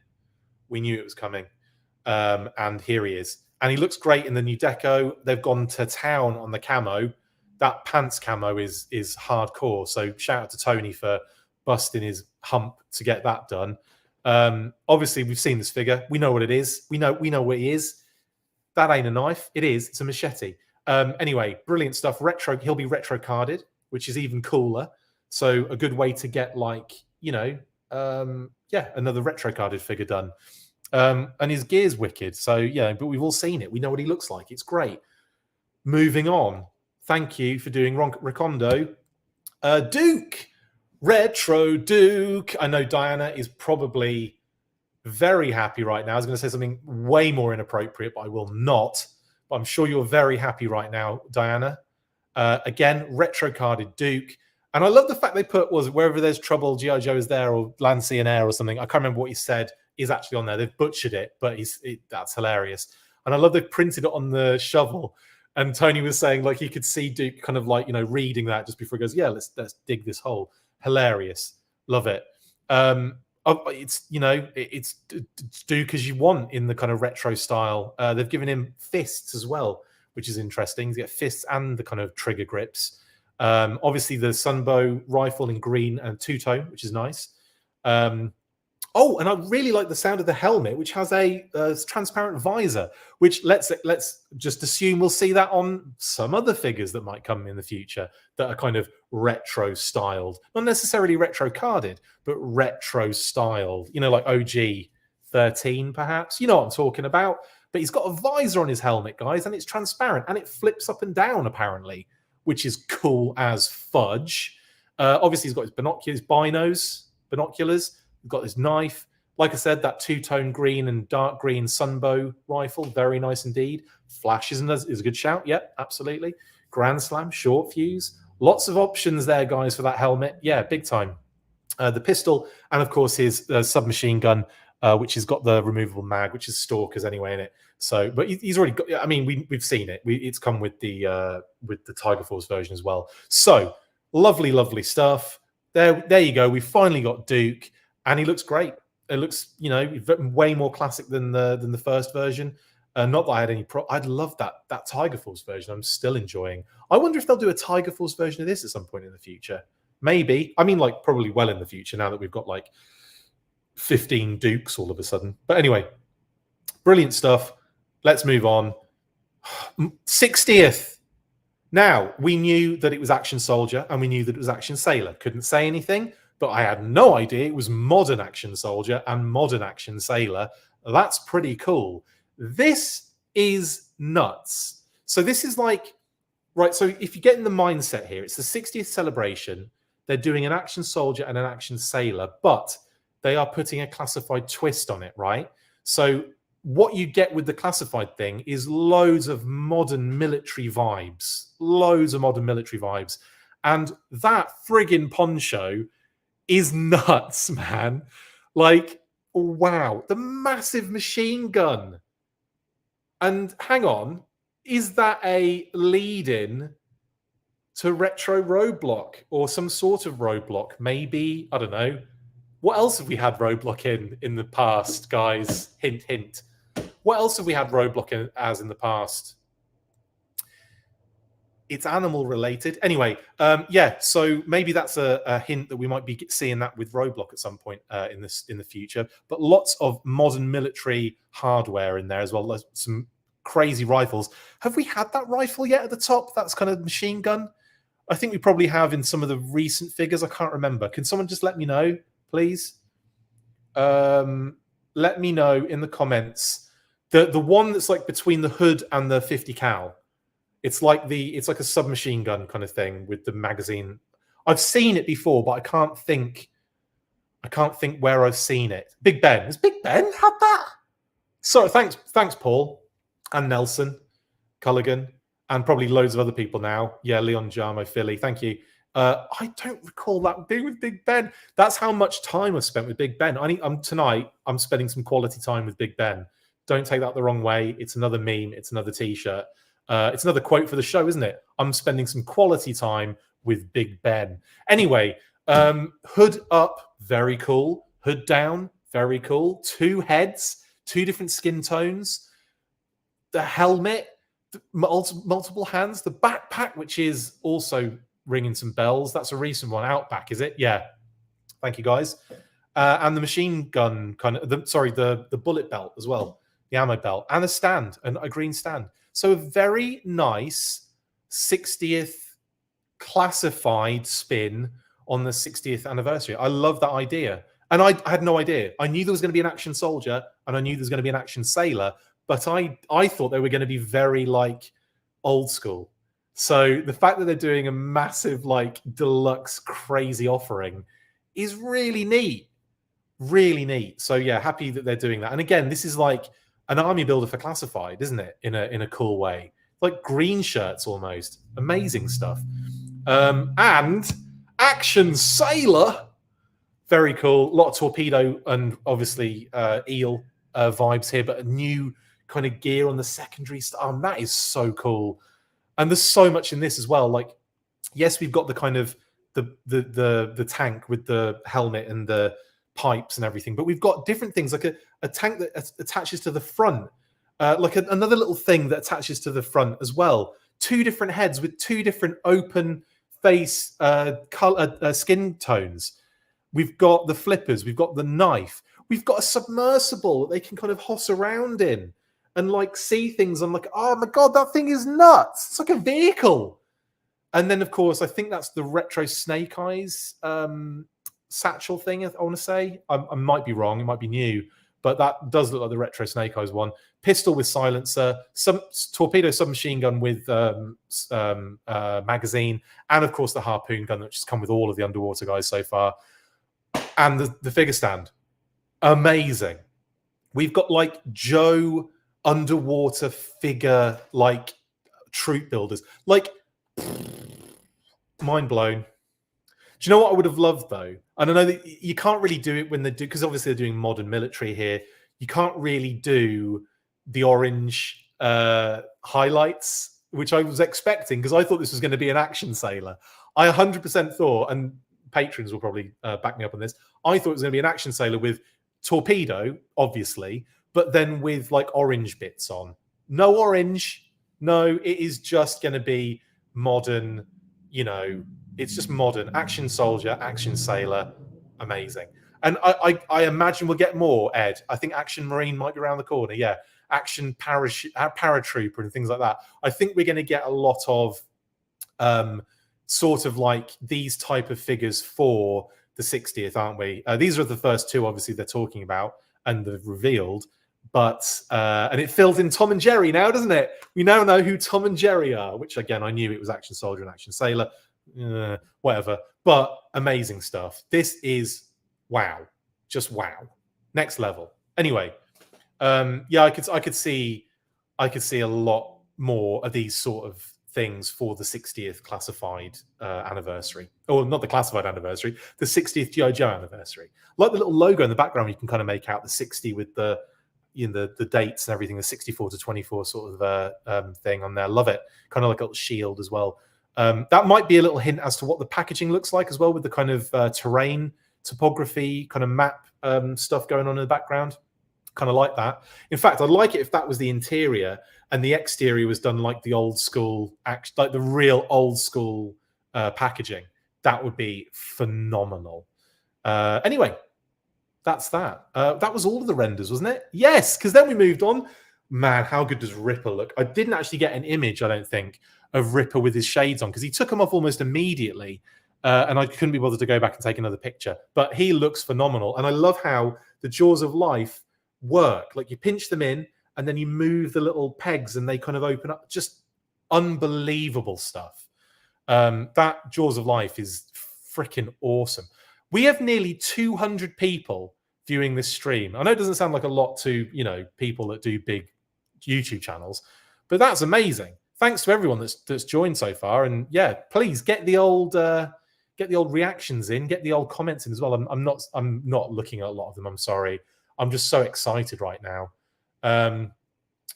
And here he is. And he looks great in the new deco. They've gone to town on the camo. That pants camo is hardcore. So shout out to Tony for busting his hump to get that done. Obviously, we've seen this figure. We know what it is. We know what he is. That ain't a knife. It is. It's a machete. Anyway, brilliant stuff. Retro. He'll be retro carded, which is even cooler. So a good way to get another retro carded figure done. And his gear's wicked. So yeah, but we've all seen it. We know what he looks like. It's great. Moving on. Thank you for doing Recondo. Duke. Retro Duke. I know Diana is probably very happy right now. I was going to say something way more inappropriate, but I will not. But I'm sure you're very happy right now, Diana. Again, retro carded Duke. And I love the fact they put, wherever there's trouble, G.I. Joe is there, or Land, Sea and Air or something. I can't remember what he said is actually on there. They've butchered it, but that's hilarious. And I love they've printed it on the shovel. And Tony was saying, like, he could see Duke kind of like, reading that just before he goes, yeah, let's dig this hole. Hilarious. Love it. It's Duke as you want in the kind of retro style. They've given him fists as well, which is interesting. You get fists and the kind of trigger grips. Obviously the Sunbow rifle in green and two-tone, which is nice. And I really like the sound of the helmet, which has a transparent visor, which let's just assume we'll see that on some other figures that might come in the future that are kind of retro styled, not necessarily retro carded, but retro styled, like OG 13 perhaps. You know what I'm talking about. But he's got a visor on his helmet, guys, and it's transparent and it flips up and down apparently, which is cool as fudge. Obviously he's got his binoculars. We've got this knife. Like I said, that two-tone green and dark green Sunbow rifle. Very nice indeed. Flash is a good shout. Yep, absolutely. Grand Slam, short fuse. Lots of options there, guys, for that helmet. Yeah, big time. The pistol and, of course, his submachine gun, which has got the removable mag, which is Stalkers anyway in it. So, but he's already got... I mean, we've seen it. It's come with the Tiger Force version as well. So, lovely, lovely stuff. There you go. We've finally got Duke. And he looks great. It looks, way more classic than the first version. Not that I had any I'd love that Tiger Force version. I'm still enjoying. I wonder if they'll do a Tiger Force version of this at some point in the future. Maybe. I mean, probably well in the future now that we've got 15 Dukes all of a sudden. But anyway, brilliant stuff. Let's move on. 60th. Now, we knew that it was Action Soldier and we knew that it was Action Sailor. Couldn't say anything. But I had no idea it was Modern Action Soldier and Modern Action Sailor. That's pretty cool. This is nuts. So this is right, so if you get in the mindset here, it's the 60th celebration. They're doing an Action Soldier and an Action Sailor, but they are putting a classified twist on it, right? So what you get with the classified thing is loads of modern military vibes. Loads of modern military vibes. And that friggin' poncho is nuts, man. Wow. The massive machine gun. And hang on, is that a lead-in to Retro Roadblock or some sort of Roadblock? Maybe, I don't know. What else have we had Roadblock in the past, guys? Hint, hint. What else have we had Roadblock as in the past? it's animal related. Anyway, yeah, so maybe that's a hint that we might be seeing that with Roblox at some point in the future. But lots of modern military hardware in there as well. There's some crazy rifles. Have we had that rifle yet at the top? That's kind of machine gun. I think we probably have in some of the recent figures. I can't remember. Can someone just let me know, please? Let me know in the comments. The one that's like between the hood and the 50 cal. It's like a submachine gun kind of thing with the magazine. I've seen it before, but I can't think where I've seen it. Big Ben. Has Big Ben had that? So thanks, Paul and Nelson Culligan, and probably loads of other people now. Yeah, Leon Jarmo, Philly. Thank you. I don't recall that being with Big Ben. That's how much time I've spent with Big Ben. Tonight I'm spending some quality time with Big Ben. Don't take that the wrong way. It's another meme. It's another T-shirt. It's another quote for the show, isn't it? I'm spending some quality time with Big Ben. Anyway, hood up, very cool. Hood down, very cool. 2 heads, 2 different skin tones. The helmet, multiple hands. The backpack, which is also ringing some bells. That's a recent one. Outback, is it? Yeah. Thank you, guys. And the machine gun the bullet belt as well. The ammo belt and a stand, and a green stand. So a very nice 60th classified spin on the 60th anniversary. I love that idea. And I had no idea. I knew there was going to be an action soldier and I knew there was going to be an action sailor, but I thought they were going to be very like old school. So the fact that they're doing a massive like deluxe crazy offering is really neat. Really neat. So yeah, happy that they're doing that. And again, this is like an army builder for classified, isn't it? In a cool way, like green shirts almost. Amazing stuff. And action sailor, very cool. A lot of torpedo and obviously eel vibes here, but a new kind of gear on the secondary stuff. That is so cool. And there's so much in this as well. Like, yes, we've got the kind of the tank with the helmet and the pipes and everything, but we've got different things like a tank that attaches to the front, like another little thing that attaches to the front as well. 2 different heads with 2 different open face skin tones. We've got the flippers, we've got the knife, we've got a submersible that they can kind of hoss around in and like see things. I'm like, oh my god, that thing is nuts. It's like a vehicle. And then of course I think that's the retro Snake Eyes satchel thing, I want to say. I might be wrong, it might be new, but that does look like the retro Snake Eyes one. Pistol with silencer, some torpedo submachine gun with magazine, and of course the harpoon gun, which has come with all of the underwater guys so far. And the figure stand, amazing. We've got like Joe underwater figure like troop builders, like mind blown. Do you know what I would have loved though? And I know that you can't really do it when they do, because obviously they're doing modern military here. You can't really do the orange highlights, which I was expecting, because I thought this was going to be an action sailor. I 100% thought, and patrons will probably back me up on this, I thought it was going to be an action sailor with torpedo, obviously, but then with like orange bits on. No orange. No, it is just going to be modern, you know, it's just modern. Action soldier, action sailor, amazing. And I imagine we'll get more, Ed. I think action marine might be around the corner. Yeah, action paratrooper and things like that. I think we're going to get a lot of sort of like these type of figures for the 60th, aren't we? These are the first 2, obviously, they're talking about and they've revealed. But and it fills in Tom and Jerry now, doesn't it? We now know who Tom and Jerry are, which again, I knew it was action soldier and action sailor. Whatever, but amazing stuff. This is wow, just wow, next level. Anyway, yeah, I could see a lot more of these sort of things for the 60th classified anniversary, or not the classified anniversary, the 60th G.I. Joe anniversary. Like the little logo in the background, you can kind of make out the 60 with the the dates and everything, the 64 to 24 sort of thing on there. Love it. Kind of like a little shield as well. That might be a little hint as to what the packaging looks like as well, with the kind of terrain, topography, kind of map stuff going on in the background. Kind of like that. In fact, I'd like it if that was the interior and the exterior was done like the old school, like the real old school packaging, that would be phenomenal. Anyway, that's that. That was all of the renders, wasn't it? Yes, because then we moved on. Man, how good does Ripper look? I didn't actually get an image, I don't think, of Ripper with his shades on, because he took them off almost immediately, and I couldn't be bothered to go back and take another picture. But he looks phenomenal, and I love how the Jaws of Life work. Like, you pinch them in, and then you move the little pegs, and they kind of open up. Just unbelievable stuff. That Jaws of Life is freaking awesome. We have nearly 200 people viewing this stream. I know it doesn't sound like a lot to, you know, people that do big YouTube channels, but that's amazing. Thanks to everyone that's joined so far. And yeah, please get the old reactions in, get the old comments in as well. I'm not looking at a lot of them. I'm sorry. I'm just so excited right now.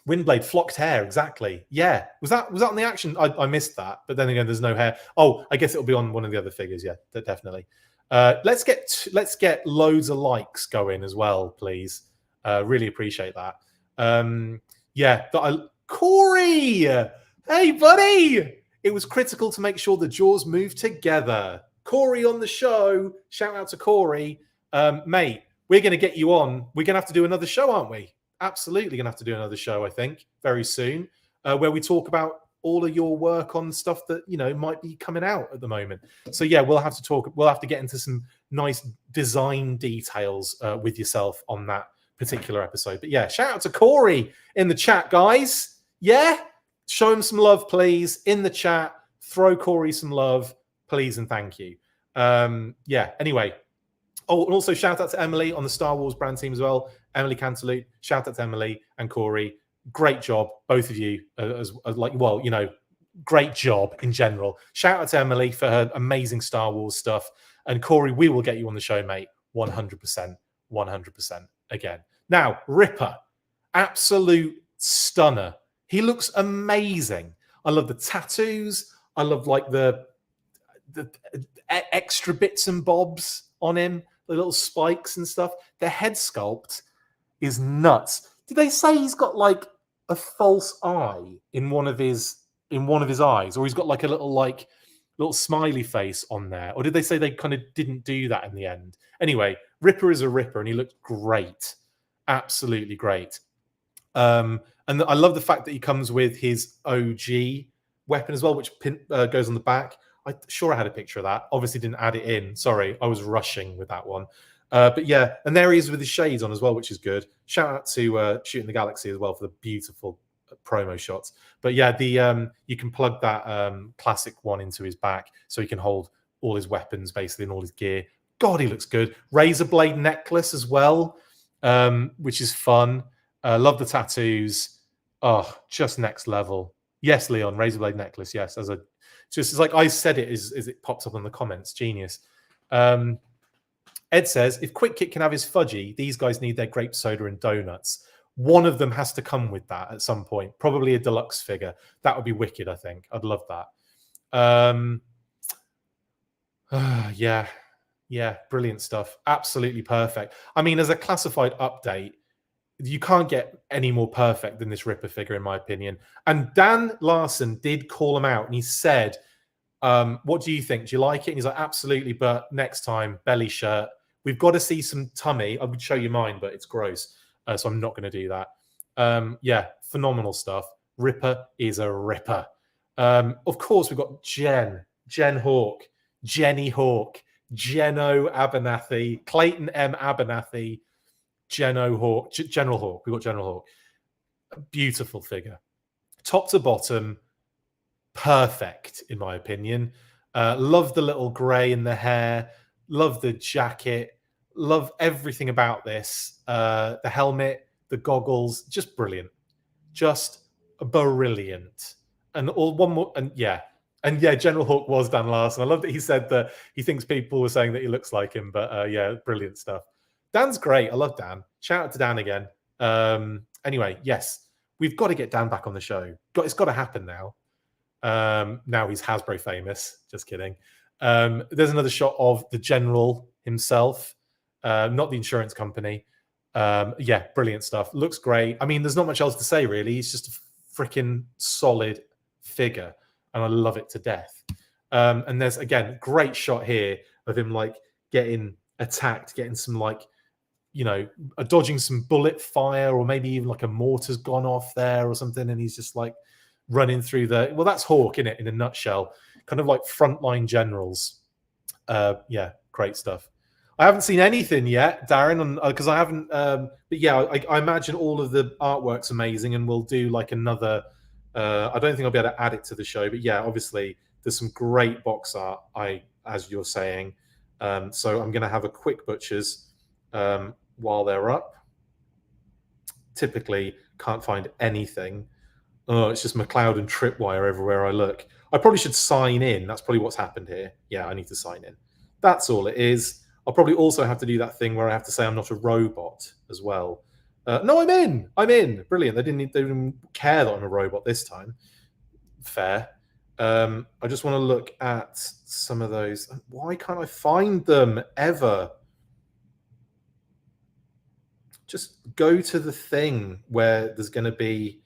Windblade, flocked hair, exactly. Yeah, was that on the action? I missed that, but then again, there's no hair. Oh, I guess it'll be on one of the other figures. Yeah, definitely. Let's get loads of likes going as well, please. Really appreciate that. Corey, hey buddy, it was critical to make sure the Jaws moved together. Corey on the show. Shout out to Corey, mate. We're going to get you on. We're going to have to do another show, aren't we? Absolutely going to have to do another show, I think, very soon, where we talk about all of your work on stuff that, you know, might be coming out at the moment. So yeah, we'll have to get into some nice design details with yourself on that particular episode. But yeah, shout out to Corey in the chat, guys. Yeah, show him some love, please, in the chat. Throw Corey some love, please, and thank you. Yeah, anyway. Oh, and also shout out to Emily on the Star Wars brand team as well. Emily Cantaloupe, shout out to Emily and Corey. Great job, both of you. Great job in general. Shout out to Emily for her amazing Star Wars stuff. And Corey, we will get you on the show, mate. 100%. 100% again. Now, Ripper, absolute stunner. He looks amazing. I love the tattoos. I love like the extra bits and bobs on him, the little spikes and stuff. The head sculpt is nuts. Did they say he's got like a false eye in one of his eyes, or he's got like a little smiley face on there? Or did they say they kind of didn't do that in the end? Anyway, Ripper is a ripper, and he looked great, absolutely great. And I love the fact that he comes with his OG weapon as well, which goes on the back. I had a picture of that. Obviously didn't add it in. Sorry, I was rushing with that one. But yeah, and there he is with his shades on as well, which is good. Shout out to Shooting the Galaxy as well for the beautiful promo shots. But yeah, you can plug that classic one into his back so he can hold all his weapons basically and all his gear. God, he looks good. Razor blade necklace as well, which is fun. Love the tattoos. Oh, just next level. Yes, Leon, razor blade necklace. Yes, just like I said it, as it pops up in the comments. Genius. Ed says, if Quick Kit can have his fudgy, these guys need their grape soda and donuts. One of them has to come with that at some point. Probably a deluxe figure. That would be wicked, I think. I'd love that. Yeah, brilliant stuff. Absolutely perfect. I mean, as a classified update, you can't get any more perfect than this Ripper figure, in my opinion. And Dan Larson did call him out, and he said, what do you think? Do you like it? And he's like, absolutely, but next time, belly shirt. We've got to see some tummy. I would show you mine, but it's gross, so I'm not going to do that. Yeah, phenomenal stuff. Ripper is a ripper. Of course, we've got Jen Hawk, Jenny Hawk, Jeno Abernathy, Clayton M. Abernathy, General Hawk. We've got General Hawk. A beautiful figure. Top to bottom, perfect, in my opinion. Love the little grey in the hair. Love the jacket. Love everything about this. The helmet, the goggles, just brilliant. Just brilliant. And one more, and yeah, General Hawk was Dan Larson. I love that he said that he thinks people were saying that he looks like him, but yeah, brilliant stuff. Dan's great. I love Dan. Shout out to Dan again. Anyway, yes, we've got to get Dan back on the show. It's got to happen now. Now he's Hasbro famous. Just kidding. There's another shot of the General himself, not the insurance company. Yeah, brilliant stuff. Looks great. I mean, there's not much else to say, really. He's just a freaking solid figure, and I love it to death. And there's, again, great shot here of him like getting attacked, getting some like, dodging some bullet fire, or maybe even like a mortar's gone off there or something, and he's just like running through that's Hawk in it in a nutshell, kind of like frontline generals. Yeah, great stuff. I haven't seen anything yet, Darren, because I haven't. But yeah, I imagine all of the artwork's amazing, and we'll do like another. I don't think I'll be able to add it to the show, but yeah, obviously there's some great box art. As you're saying, so I'm going to have a quick butchers while they're up. Typically, can't find anything. Oh, it's just McLeod and Tripwire everywhere I look. I probably should sign in. That's probably what's happened here. Yeah, I need to sign in. That's all it is. I'll probably also have to do that thing where I have to say I'm not a robot as well. No, I'm in. I'm in. Brilliant. They didn't care that I'm a robot this time. Fair. I just want to look at some of those. Why can't I find them ever? Just go to the thing where there's going to be.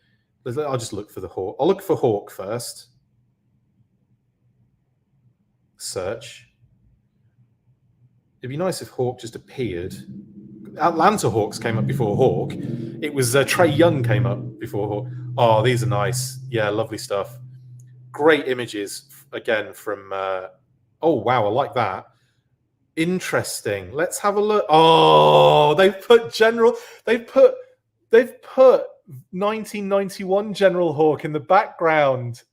I'll just look for the Hawk. I'll look for Hawk first. Search. It'd be nice if Hawk just appeared. Atlanta Hawks came up before Hawk. It was Trey Young came up before Hawk. Oh, these are nice. Yeah, lovely stuff. Great images again from. Oh wow, I like that. Interesting. Let's have a look. Oh, they've put 1991 General Hawk in the background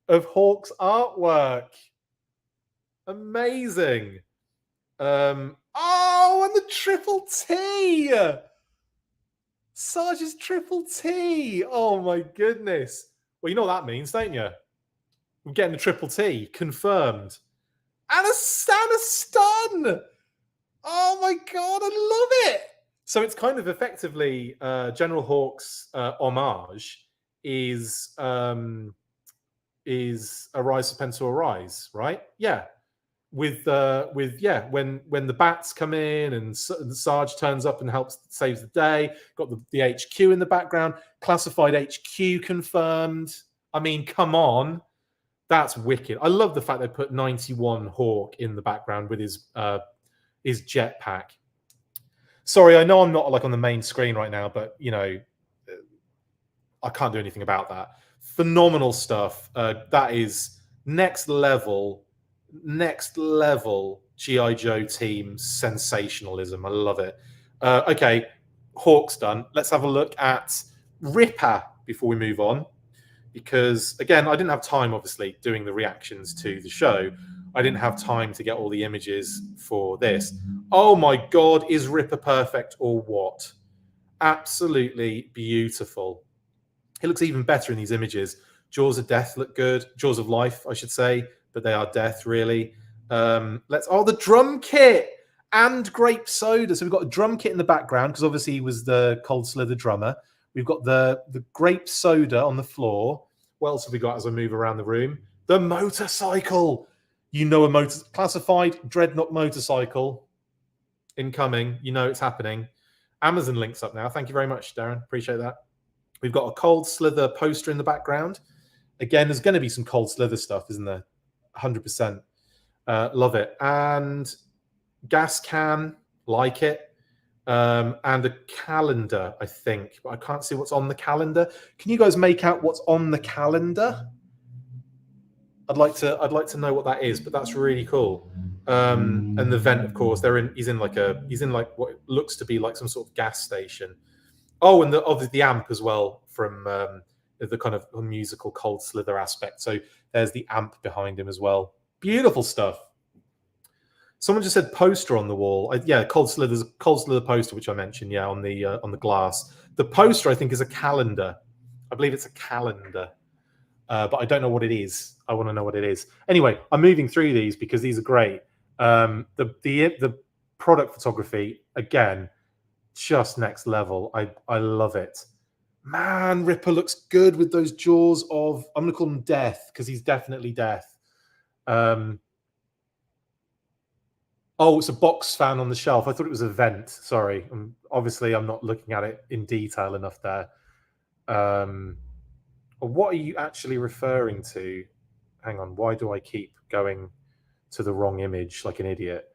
of Hawk's artwork. Amazing. Oh, and the triple T. Sarge's triple T. Oh my goodness. Well, you know what that means, don't you? We're getting the triple T confirmed. And a stun. Oh my god, I love it. So it's kind of effectively General Hawk's homage is Arise Serpentor Arise, right? Yeah. With when the bats come in and Sarge turns up and saves the day, got the HQ in the background, classified HQ confirmed. I mean, come on, that's wicked. I love the fact they put 91 Hawk in the background with his jetpack. Sorry, I know I'm not like on the main screen right now, but I can't do anything about that. Phenomenal stuff. That is next level G.I. Joe team sensationalism. I love it. Okay, Hawk's done. Let's have a look at Ripper before we move on, because again, I didn't have time, obviously, doing the reactions to the show. I didn't have time to get all the images for this. Oh my god, is Ripper perfect or what? Absolutely beautiful. It looks even better in these images. Jaws of Death look good. Jaws of Life, I should say, but they are death, really. The drum kit and grape soda. So we've got a drum kit in the background because obviously he was the Cold Slither drummer. We've got the grape soda on the floor. What else have we got as I move around the room? The motorcycle. A classified Dreadnought motorcycle incoming. It's happening. Amazon links up now. Thank you very much, Darren. Appreciate that. We've got a Cold Slither poster in the background. Again, there's going to be some Cold Slither stuff, isn't there? 100%. Love it. And gas can, like it. And a calendar, I think. But I can't see what's on the calendar. Can you guys make out what's on the calendar? I'd like to know what that is, but that's really cool. And the vent, of course, he's in like what looks to be like some sort of gas station. Oh, and obviously the amp as well from the kind of musical Cold Slither aspect. So there's the amp behind him as well. Beautiful stuff. Someone just said poster on the wall. Cold Slither poster, which I mentioned. Yeah, on the glass. The poster, I think, is a calendar. I believe it's a calendar, but I don't know what it is. I want to know what it is. Anyway, I'm moving through these because these are great. The product photography, again, just next level. I love it. Man, Ripper looks good with those jaws of, I'm going to call him Death because he's definitely Death. Oh, it's a box fan on the shelf. I thought it was a vent. Sorry. Obviously, I'm not looking at it in detail enough there. Oh, What are you actually referring to? Hang on, why do I keep going to the wrong image like an idiot?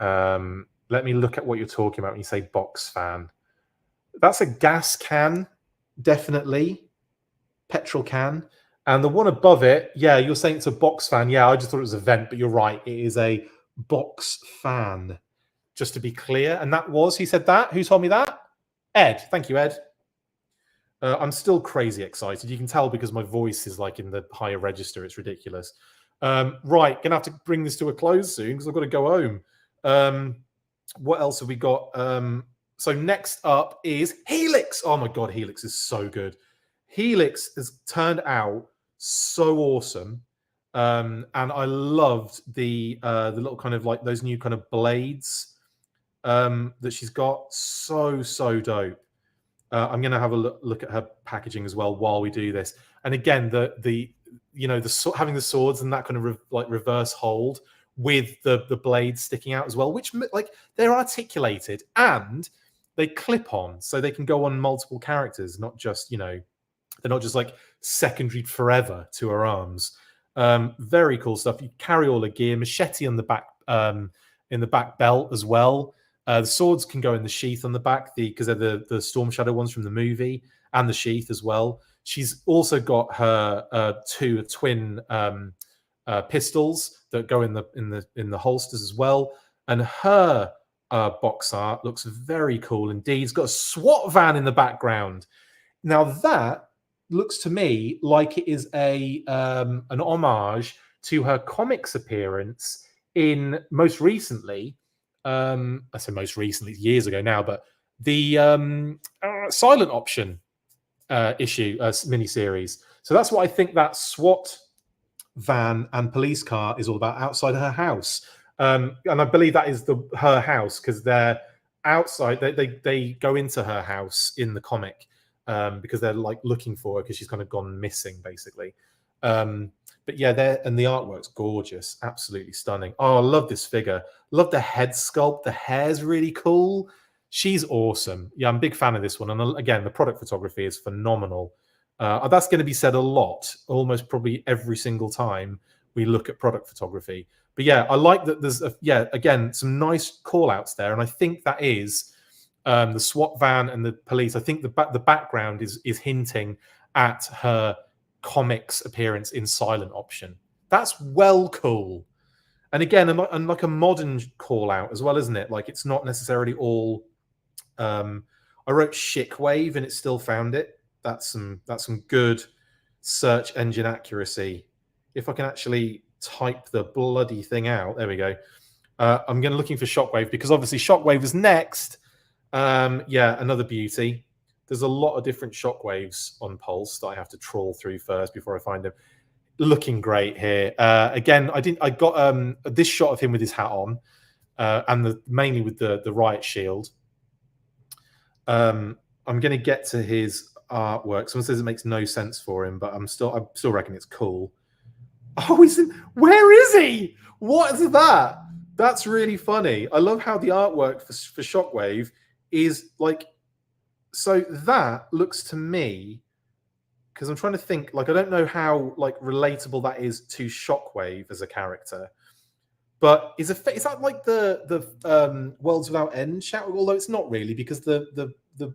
Let me look at what you're talking about when you say box fan. That's a gas can, definitely. Petrol can. And the one above it, yeah, you're saying it's a box fan. Yeah, I just thought it was a vent, but you're right. It is a box fan, just to be clear. And that was, he said that? Who told me that? Ed. Thank you, Ed. I'm still crazy excited. You can tell because my voice is like in the higher register. It's ridiculous. Right, gonna have to bring this to a close soon because I've got to go home. What else have we got? So next up is Helix. Oh my god, Helix is so good. Helix has turned out so awesome. And I loved the little kind of like those new kind of blades that she's got. So dope. I'm going to have a look at her packaging as well while we do this. And again, the having the swords and that kind of reverse hold with the blades sticking out as well, which like they're articulated and they clip on, so they can go on multiple characters, not just they're not just like secondary forever to her arms. Very cool stuff. You carry all the gear, machete on the back in the back belt as well. The swords can go in the sheath on the back because they're the Storm Shadow ones from the movie, and the sheath as well. She's also got her two twin pistols that go in the holsters as well, and her box art looks very cool indeed. It's got a SWAT van in the background. Now that looks to me like it is an homage to her comics appearance in most recently. I say most recently, years ago now, but the Silent Option issue miniseries. So that's what I think that SWAT van and police car is all about outside her house. And I believe that is her house because they're outside. They go into her house in the comic because they're like looking for her because she's kind of gone missing, basically. But yeah, and the artwork's gorgeous, absolutely stunning. Oh, I love this figure. Love the head sculpt. The hair's really cool. She's awesome. Yeah, I'm a big fan of this one. And again, the product photography is phenomenal. That's going to be said a lot, almost probably every single time we look at product photography. But yeah, I like that there's, again, some nice call outs there. And I think that is the SWAT van and the police. I think the background is hinting at her comics appearance in Silent Option. That's well cool. And again, and like a modern call out as well, isn't it? Like it's not necessarily all. I wrote Shickwave and it still found it. That's some good search engine accuracy. If I can actually type the bloody thing out, there we go. I'm going to looking for Shockwave because obviously Shockwave is next. Yeah, another beauty. There's a lot of different Shockwaves on Pulse that I have to trawl through first before I find them. Looking great here. Again, I got this shot of him with his hat on, and mainly with the riot shield. I'm going to get to his artwork. Someone says it makes no sense for him, but I still reckon it's cool. Oh, where is he? What is that? That's really funny. I love how the artwork for Shockwave is like. So that looks to me, because I'm trying to think, like I don't know how like relatable that is to Shockwave as a character, but is that like the Worlds Without End shout? Although it's not really, because the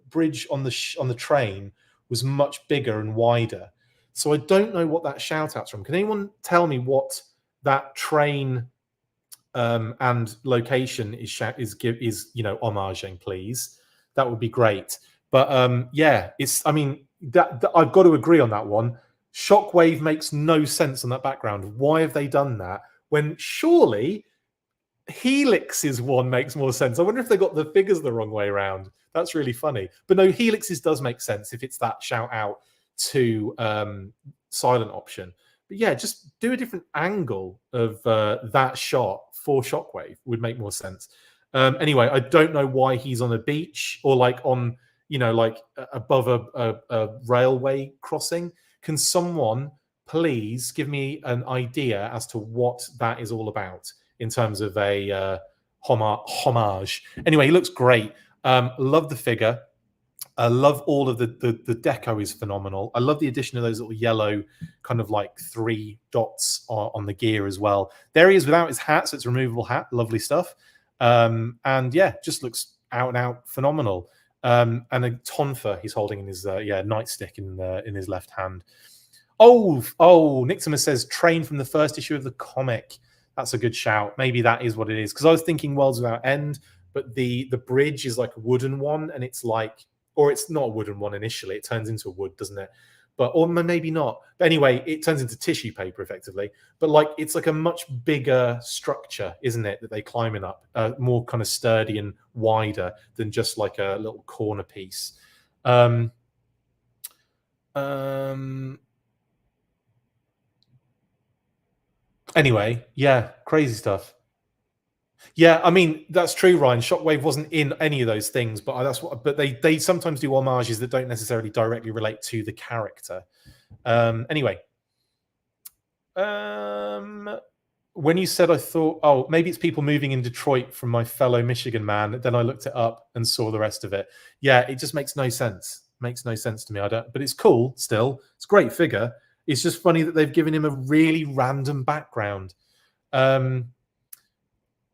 bridge on the train was much bigger and wider. So I don't know what that shout out's from. Can anyone tell me what that train and location is homaging, please? That would be great. But yeah, I mean, that I've got to agree on that one. Shockwave makes no sense on that background. Why have they done that? When surely Helix's one makes more sense. I wonder if they got the figures the wrong way around. That's really funny. But no, Helix's does make sense if it's that shout out to Silent Option. But yeah, just do a different angle of that shot for Shockwave would make more sense. Anyway, I don't know why he's on a beach or like on, like above a railway crossing. Can someone please give me an idea as to what that is all about in terms of a homage? Anyway, he looks great. Love the figure. I love all of the deco is phenomenal. I love the addition of those little yellow kind of like 3 dots on the gear as well. There he is without his hat, so it's a removable hat. Lovely stuff. And yeah, just looks out and out phenomenal. And a tonfa he's holding in his nightstick in his left hand. Oh, Nixtimus says train from the first issue of the comic. That's a good shout. Maybe that is what it is. Because I was thinking Worlds Without End, but the bridge is like a wooden one, and it's like, or it's not a wooden one initially. It turns into a wood, doesn't it? But or maybe not. But anyway, it turns into tissue paper effectively. But like it's like a much bigger structure, isn't it? That they climbing up, more kind of sturdy and wider than just like a little corner piece. Anyway, yeah, crazy stuff. Yeah, I mean that's true, Ryan. Shockwave wasn't in any of those things, but that's what. But they sometimes do homages that don't necessarily directly relate to the character. Anyway, when you said, I thought, oh, maybe it's people moving in Detroit from my fellow Michigan man. Then I looked it up and saw the rest of it. Yeah, it just makes no sense. Makes no sense to me. I don't. But it's cool still. It's a great figure. It's just funny that they've given him a really random background.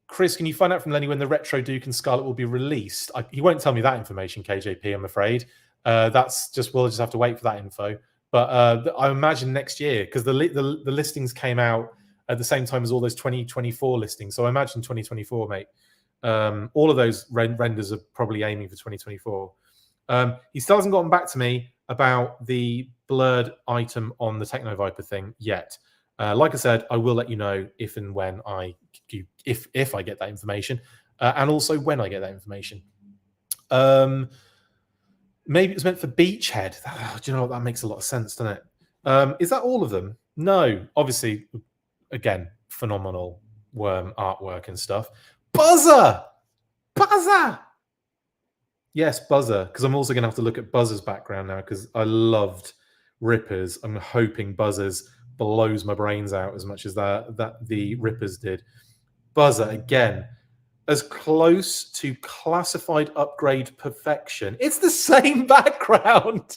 Chris, can you find out from Lenny when the Retro Duke and Scarlet will be released? He won't tell me that information, KJP, I'm afraid. That's just, we'll just have to wait for that info. But I imagine next year, because the listings came out at the same time as all those 2024 listings. So I imagine 2024, mate. All of those renders are probably aiming for 2024. He still hasn't gotten back to me about the blurred item on the Techno Viper thing yet. Like I said, I will let you know if and when I do, if I get that information, and also when I get that information. Maybe it was meant for Beachhead. Do you know what? That makes a lot of sense, doesn't it? Is that all of them? No, obviously, again, phenomenal worm artwork and stuff. Buzzer! Yes, Buzzer, because I'm also going to have to look at Buzzer's background now, because I loved Rippers. I'm hoping Buzzer's blows my brains out as much as that the Rippers did. Buzzer, again, as close to classified upgrade perfection. It's the same background.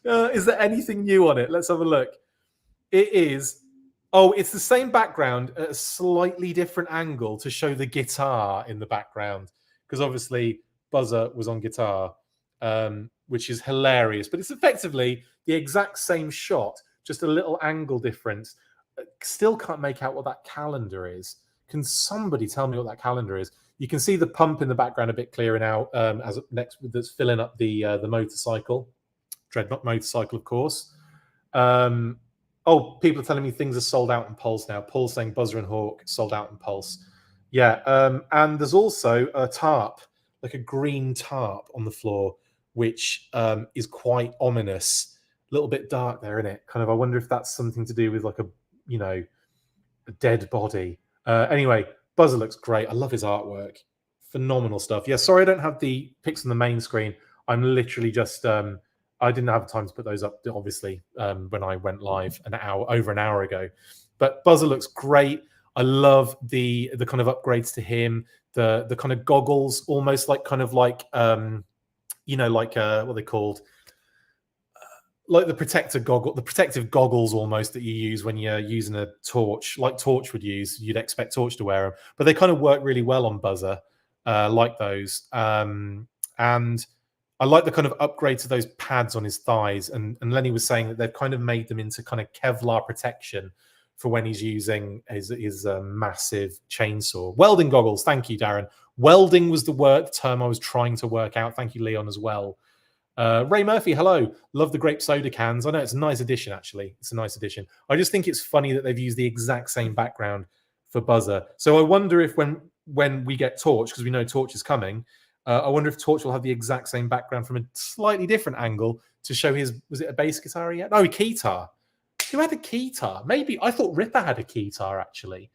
Is there anything new on it? Let's have a look. It is. Oh, it's the same background at a slightly different angle to show the guitar in the background. Because obviously Buzzer was on guitar, which is hilarious. But it's effectively the exact same shot, just a little angle difference. Still can't make out what that calendar is. Can somebody tell me what that calendar is? You can see the pump in the background a bit clearer now, as next that's filling up the motorcycle, Dreadnought motorcycle, of course. Oh, people are telling me things are sold out in Pulse now. Paul's saying Buzzer and Hawk sold out in Pulse. Yeah, and there's also a tarp, like a green tarp on the floor, which is quite ominous. A little bit dark there, isn't it? Kind of, I wonder if that's something to do with like a dead body. Anyway, Buzzer looks great. I love his artwork. Phenomenal stuff. Yeah, sorry I don't have the pics on the main screen. I'm literally just, I didn't have time to put those up, obviously, when I went live over an hour ago. But Buzzer looks great. I love the kind of upgrades to him, the kind of goggles, almost like kind of like like what are they called? Like the protective goggles almost that you use when you're using a torch, like Torch would use. You'd expect Torch to wear them, but they kind of work really well on Buzzer, like those. And I like the kind of upgrade to those pads on his thighs. And Lenny was saying that they've kind of made them into kind of Kevlar protection for when he's using his massive chainsaw. Welding goggles. Thank you, Darren. Welding was the term I was trying to work out. Thank you, Leon, as well. Ray Murphy, hello. Love the grape soda cans. I know it's a nice addition, actually. It's a nice addition. I just think it's funny that they've used the exact same background for Buzzer. So I wonder if when we get Torch, because we know Torch is coming, I wonder if Torch will have the exact same background from a slightly different angle to show his, was it a bass guitar yet? No, a keytar. Who had a keytar? Maybe, I thought Ripper had a keytar, actually.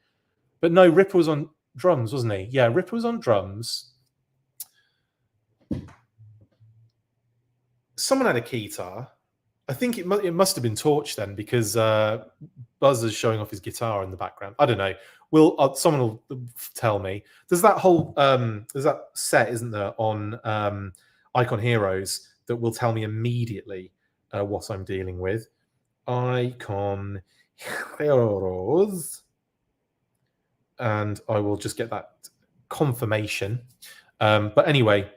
But no, Ripper was on drums, wasn't he? Yeah, Ripper was on drums. Someone had a keytar. I think it must have been Torch then, because Buzzer's showing off his guitar in the background. I don't know. Someone will tell me. There's that whole there's that set, isn't there, on icon heroes that will tell me immediately what I'm dealing with. Icon heroes. And I will just get that confirmation. But anyway,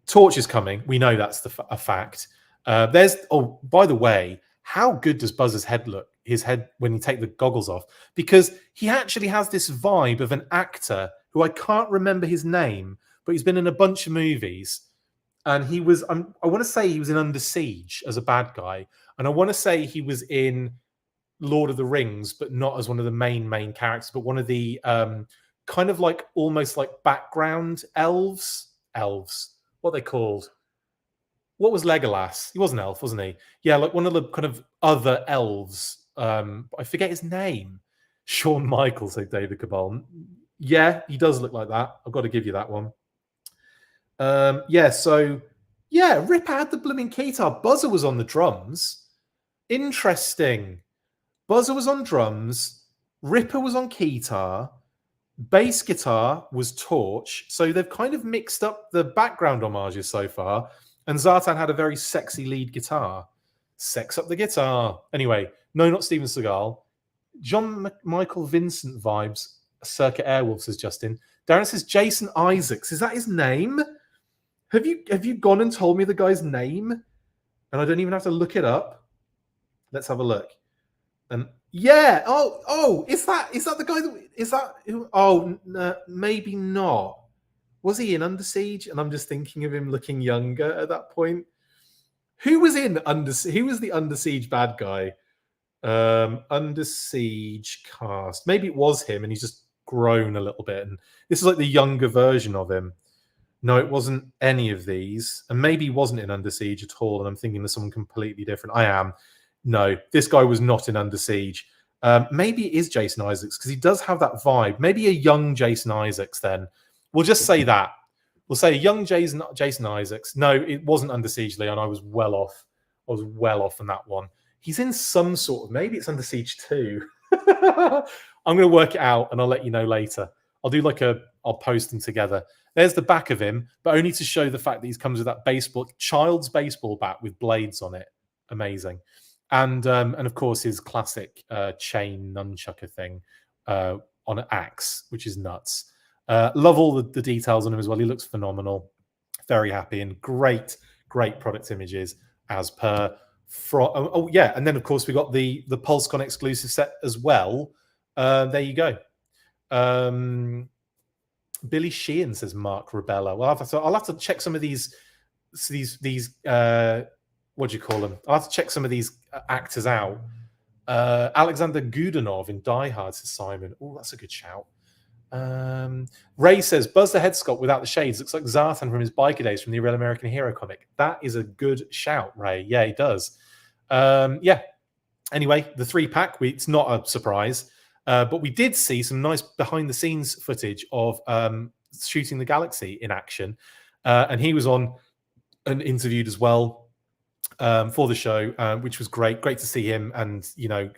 Torch is coming. We know that's a fact. Oh, by the way, how good does Buzz's head look? His head when you take the goggles off, because he actually has this vibe of an actor who I can't remember his name, but he's been in a bunch of movies, and he was. I want to say he was in Under Siege as a bad guy, and I want to say he was in Lord of the Rings, but not as one of the main characters, but one of the kind of like almost like background elves. What are they called? What was Legolas? He was an elf, wasn't he? Yeah, like one of the kind of other elves. I forget his name. Shawn Michaels, said David Cabal. Yeah, he does look like that. I've got to give you that one. Ripper had the blooming guitar. Buzzer was on the drums. Interesting. Buzzer was on drums. Ripper was on guitar. Bass guitar was Torch. So they've kind of mixed up the background homages so far. And Zartan had a very sexy lead guitar. Sex up the guitar. Anyway, no, not Steven Seagal. John Michael Vincent vibes. Circuit Airwolf, says Justin. Darren says Jason Isaacs. Is that his name? Have you gone and told me the guy's name? And I don't even have to look it up. Let's have a look. Yeah. Oh, is that the guy maybe not. Was he in Under Siege? And I'm just thinking of him looking younger at that point. Who was the Under Siege bad guy? Under Siege cast. Maybe it was him and he's just grown a little bit. And this is like the younger version of him. No, it wasn't any of these. And maybe he wasn't in Under Siege at all. And I'm thinking of someone completely different. I am. No, this guy was not in Under Siege. Maybe it is Jason Isaacs because he does have that vibe. Maybe a young Jason Isaacs then. We'll just say that. We'll say a young Jason Isaacs. No, it wasn't Under Siege, Leon. I was well off. I was well off on that one. He's in some sort of... Maybe it's Under Siege 2. I'm going to work it out and I'll let you know later. I'll post them together. There's the back of him, but only to show the fact that he comes with that child's baseball bat with blades on it. Amazing. And of course his classic chain nunchucker thing on an axe, which is nuts. Love all the details on him as well. He looks phenomenal. Very happy and great product images as per. And then of course we got the Pulsecon exclusive set as well. There you go. Billy Sheehan says Mark Rebella. Well, I'll have to check some of these what do you call them? I'll have to check some of these actors out. Alexander Gudanov in Die Hard, says Simon. Oh, that's a good shout. Ray says, Buzz the head sculpt without the shades looks like Zartan from his biker days from the Real American Hero comic. That is a good shout, Ray. Yeah, he does. Anyway, the 3-pack, it's not a surprise. But we did see some nice behind-the-scenes footage of Shooting the Galaxy in action. And he was on and interviewed as well. For the show, which was great to see him, and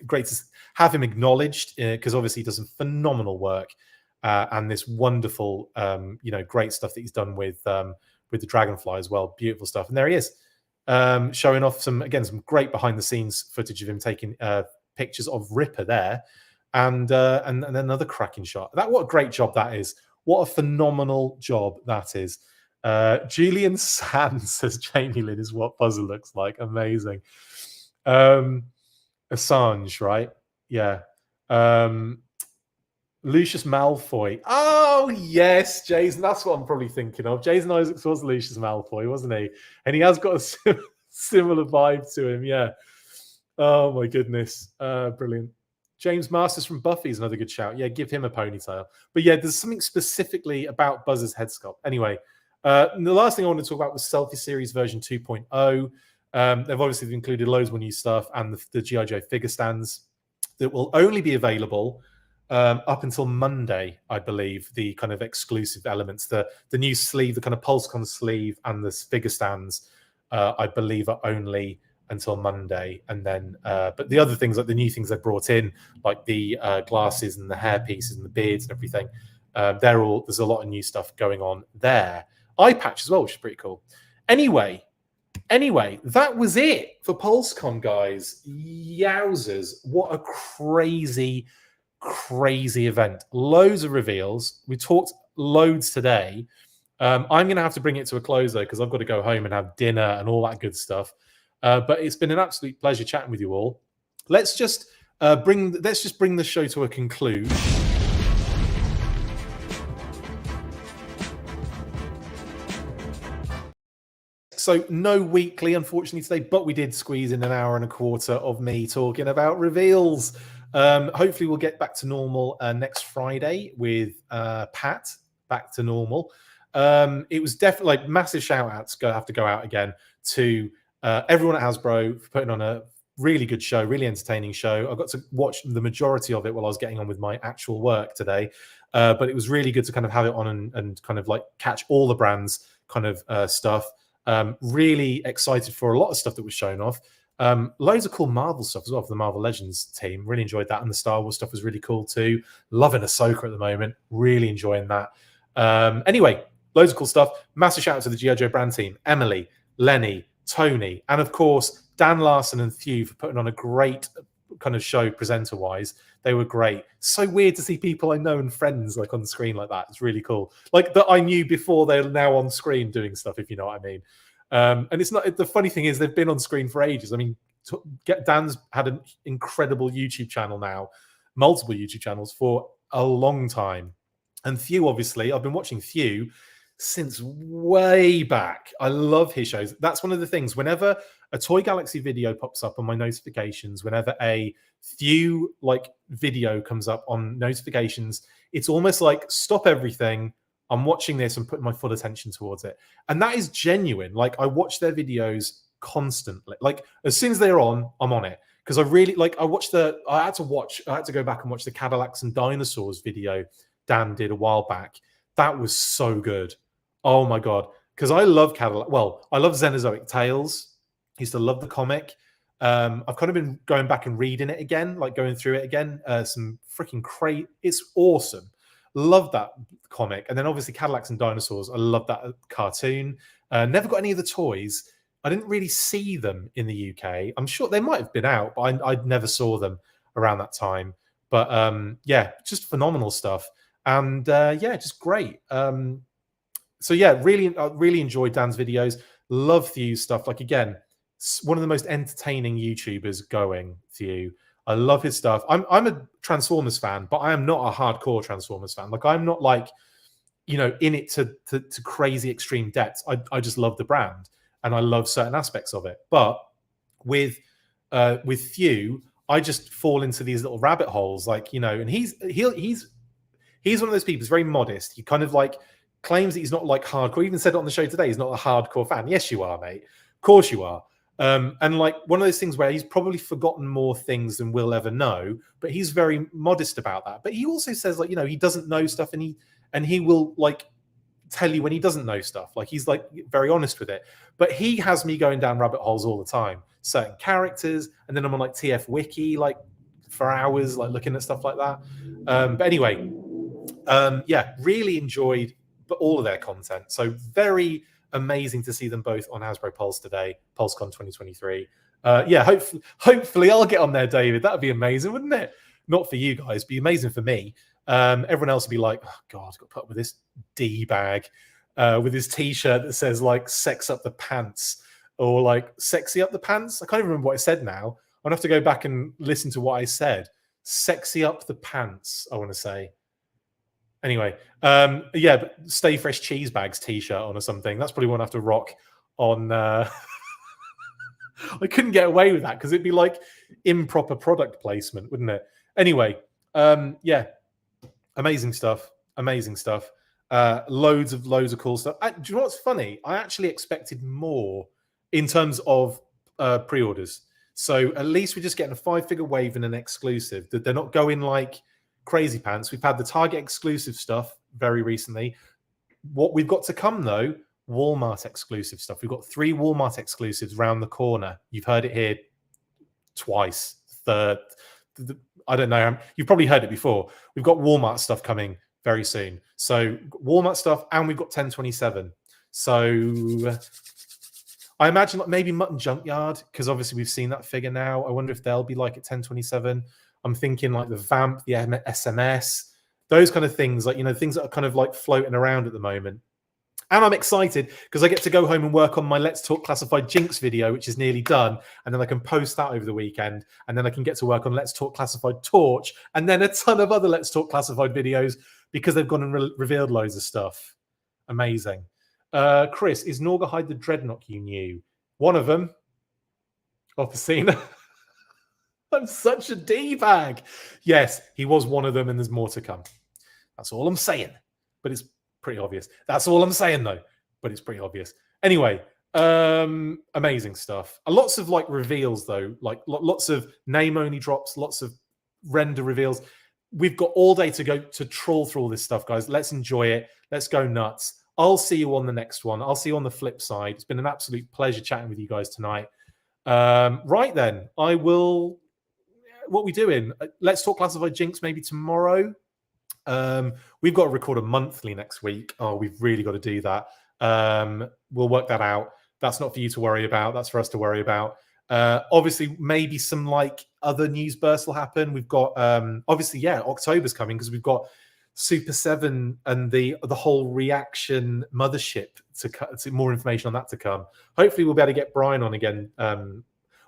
great to have him acknowledged because obviously he does some phenomenal work and this wonderful great stuff that he's done with the Dragonfly as well. Beautiful stuff. And there he is, showing off some great behind the scenes footage of him taking pictures of Ripper there, and another cracking shot. What a great job that is. What a phenomenal job that is. Julian Sands says Jamie Lynn is what Buzzer looks like. Amazing. Assange, right? Yeah. Lucius Malfoy. Oh, yes, Jason. That's what I'm probably thinking of. Jason Isaacs was Lucius Malfoy, wasn't he? And he has got a similar vibe to him, yeah. Oh, my goodness. Brilliant. James Masters from Buffy is another good shout. Yeah, give him a ponytail. But yeah, there's something specifically about Buzz's head sculpt. Anyway, the last thing I want to talk about was Selfie Series version 2.0. They've obviously included loads more new stuff and the G.I. Joe figure stands that will only be available up until Monday, I believe. The kind of exclusive elements, the new sleeve, the kind of Pulsecon sleeve and the figure stands, I believe are only until Monday. And then, but the other things, like the new things they brought in, like the glasses and the hair pieces and the beards and everything, there's a lot of new stuff going on there. Eye patch as well, which is pretty cool. Anyway, that was it for Pulsecon, guys. Yowzers. What a crazy event. Loads of reveals. We talked loads today. I'm going to have to bring it to a close, though, because I've got to go home and have dinner and all that good stuff. But it's been an absolute pleasure chatting with you all. Let's just bring the show to a conclusion. So no weekly, unfortunately, today, but we did squeeze in an hour and a quarter of me talking about reveals. Hopefully we'll get back to normal next Friday with Pat back to normal. It was definitely like massive shout outs have to go out again to everyone at Hasbro for putting on a really good show, really entertaining show. I got to watch the majority of it while I was getting on with my actual work today. But it was really good to kind of have it on and kind of like catch all the brands kind of stuff. Really excited for a lot of stuff that was shown off. Loads of cool Marvel stuff as well for the Marvel Legends team. Really enjoyed that. And the Star Wars stuff was really cool too. Loving Ahsoka at the moment. Really enjoying that. Anyway, loads of cool stuff. Massive shout out to the G.I. Joe brand team. Emily, Lenny, Tony, and of course, Dan Larson and Thew for putting on a great kind of show presenter-wise. They were great. So weird to see people I know and friends like on the screen like that. It's really cool. Like that I knew before they're now on screen doing stuff, if you know what I mean. And it's not, the funny thing is they've been on screen for ages. I mean, Dan's had an incredible YouTube channel now, multiple YouTube channels for a long time. And Thew, obviously, I've been watching Thew since way back. I love his shows. That's one of the things. Whenever a Toy Galaxy video pops up on my notifications, whenever a Thew like video comes up on notifications, it's almost like stop everything. I'm watching this and putting my full attention towards it. And that is genuine. Like I watch their videos constantly. Like as soon as they're on, I'm on it. Because I really like I had to go back and watch the Cadillacs and Dinosaurs video Dan did a while back. That was so good. Oh my God. Because I love Cadillac. Well, I love Xenozoic Tales. I used to love the comic. I've kind of been going back and reading it again, like going through it again. Some freaking great. It's awesome. Love that comic. And then obviously Cadillacs and Dinosaurs. I love that cartoon. Never got any of the toys. I didn't really see them in the UK. I'm sure they might have been out, but I never saw them around that time. But yeah, just phenomenal stuff. And yeah, just great. So yeah, really enjoyed Dan's videos. Love Thew's stuff. Like again, one of the most entertaining YouTubers going. Thew. I love his stuff. I'm a Transformers fan, but I am not a hardcore Transformers fan. Like I'm not like, you know, in it to crazy extreme depths. I just love the brand and I love certain aspects of it. But with Thew, I just fall into these little rabbit holes, like, you know, and he's one of those people who's very modest. He kind of like claims that he's not like hardcore. He even said it on the show today, he's not a hardcore fan. Yes, you are, mate. Of course you are. And like one of those things where he's probably forgotten more things than we'll ever know, but he's very modest about that. But he also says, like, you know, he doesn't know stuff and he will like tell you when he doesn't know stuff. Like he's like very honest with it. But he has me going down rabbit holes all the time. Certain characters, and then I'm on like TF Wiki like for hours, like looking at stuff like that. But anyway, yeah, really enjoyed all of their content. So very amazing to see them both on Hasbro Pulse today, PulseCon 2023. Yeah, hopefully I'll get on there, David. That would be amazing, wouldn't it? Not for you guys, be amazing for me. Everyone else would be like, oh God, I've got to put up with this D-bag with his t-shirt that says like sex up the pants or like sexy up the pants. I can't even remember what I said now. I'll have to go back and listen to what I said. Sexy up the pants, I want to say. Anyway, yeah, but Stay Fresh Cheese Bags t-shirt on or something. That's probably one I have to rock on. I couldn't get away with that because it'd be like improper product placement, wouldn't it? Anyway, yeah, amazing stuff. Amazing stuff. Loads of cool stuff. Do you know what's funny? I actually expected more in terms of pre-orders. So at least we're just getting a 5-figure wave and an exclusive. That they're not going like crazy pants. We've had the Target exclusive stuff very recently. What we've got to come though, Walmart exclusive stuff. We've got 3 Walmart exclusives round the corner. You've heard it here twice. Third, I don't know. You've probably heard it before. We've got Walmart stuff coming very soon. So Walmart stuff, and we've got 1027. So I imagine like maybe Mutton Junkyard, because obviously we've seen that figure now. I wonder if they'll be like at 1027. I'm thinking like the Vamp, the SMS, those kind of things, like, you know, things that are kind of like floating around at the moment. And I'm excited because I get to go home and work on my Let's Talk Classified Jinx video, which is nearly done. And then I can post that over the weekend. And then I can get to work on Let's Talk Classified Torch. And then a ton of other Let's Talk Classified videos because they've gone and revealed loads of stuff. Amazing. Chris, is Norgahide the Dreadnought you knew? One of them. Officina. I'm such a D-bag. Yes, he was one of them and there's more to come. That's all I'm saying. But it's pretty obvious. That's all I'm saying, though. But it's pretty obvious. Anyway, amazing stuff. Lots of like reveals, though. Like lots of name-only drops, lots of render reveals. We've got all day to go to trawl through all this stuff, guys. Let's enjoy it. Let's go nuts. I'll see you on the next one. I'll see you on the flip side. It's been an absolute pleasure chatting with you guys tonight. Right then, I will... What are we doing? Let's Talk Classified Jinx maybe tomorrow. We've got to record a monthly next week. Oh, we've really got to do that. We'll work that out. That's not for you to worry about. That's for us to worry about. Obviously, maybe some like other news bursts will happen. We've got obviously, yeah, October's coming because we've got Super 7 and the whole reaction mothership to more information on that to come. Hopefully, we'll be able to get Brian on again.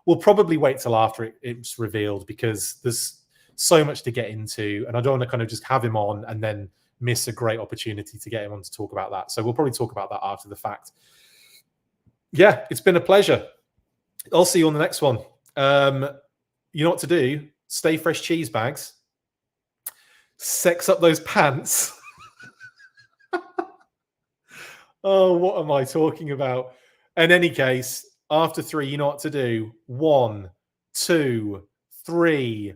We'll probably wait till after it's revealed because there's so much to get into, and I don't want to kind of just have him on and then miss a great opportunity to get him on to talk about that. So we'll probably talk about that after the fact. Yeah, it's been a pleasure. I'll see you on the next one. You know what to do. Stay fresh, cheese bags. Sex up those pants. Oh, what am I talking about? In any case, after 3, you know what to do. 1, 2, 3.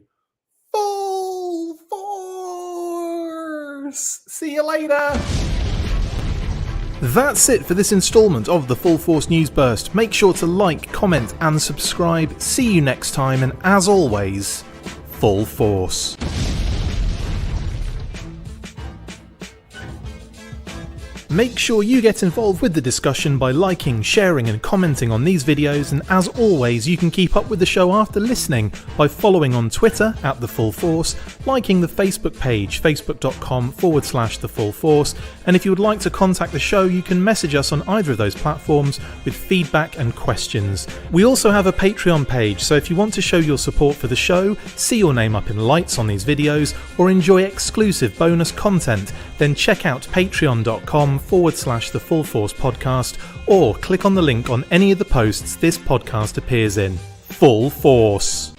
Full force. See you later. That's it for this installment of the Full Force News Burst. Make sure to like, comment and subscribe. See you next time, and as always, Full Force. Make sure you get involved with the discussion by liking, sharing and commenting on these videos, and as always you can keep up with the show after listening by following on Twitter @TheFullForce, liking the Facebook page facebook.com/TheFullForce, and if you would like to contact the show you can message us on either of those platforms with feedback and questions. We also have a Patreon page, so if you want to show your support for the show, see your name up in lights on these videos, or enjoy exclusive bonus content, then check out patreon.com/TheFullForce podcast, or click on the link on any of the posts this podcast appears in. Full Force.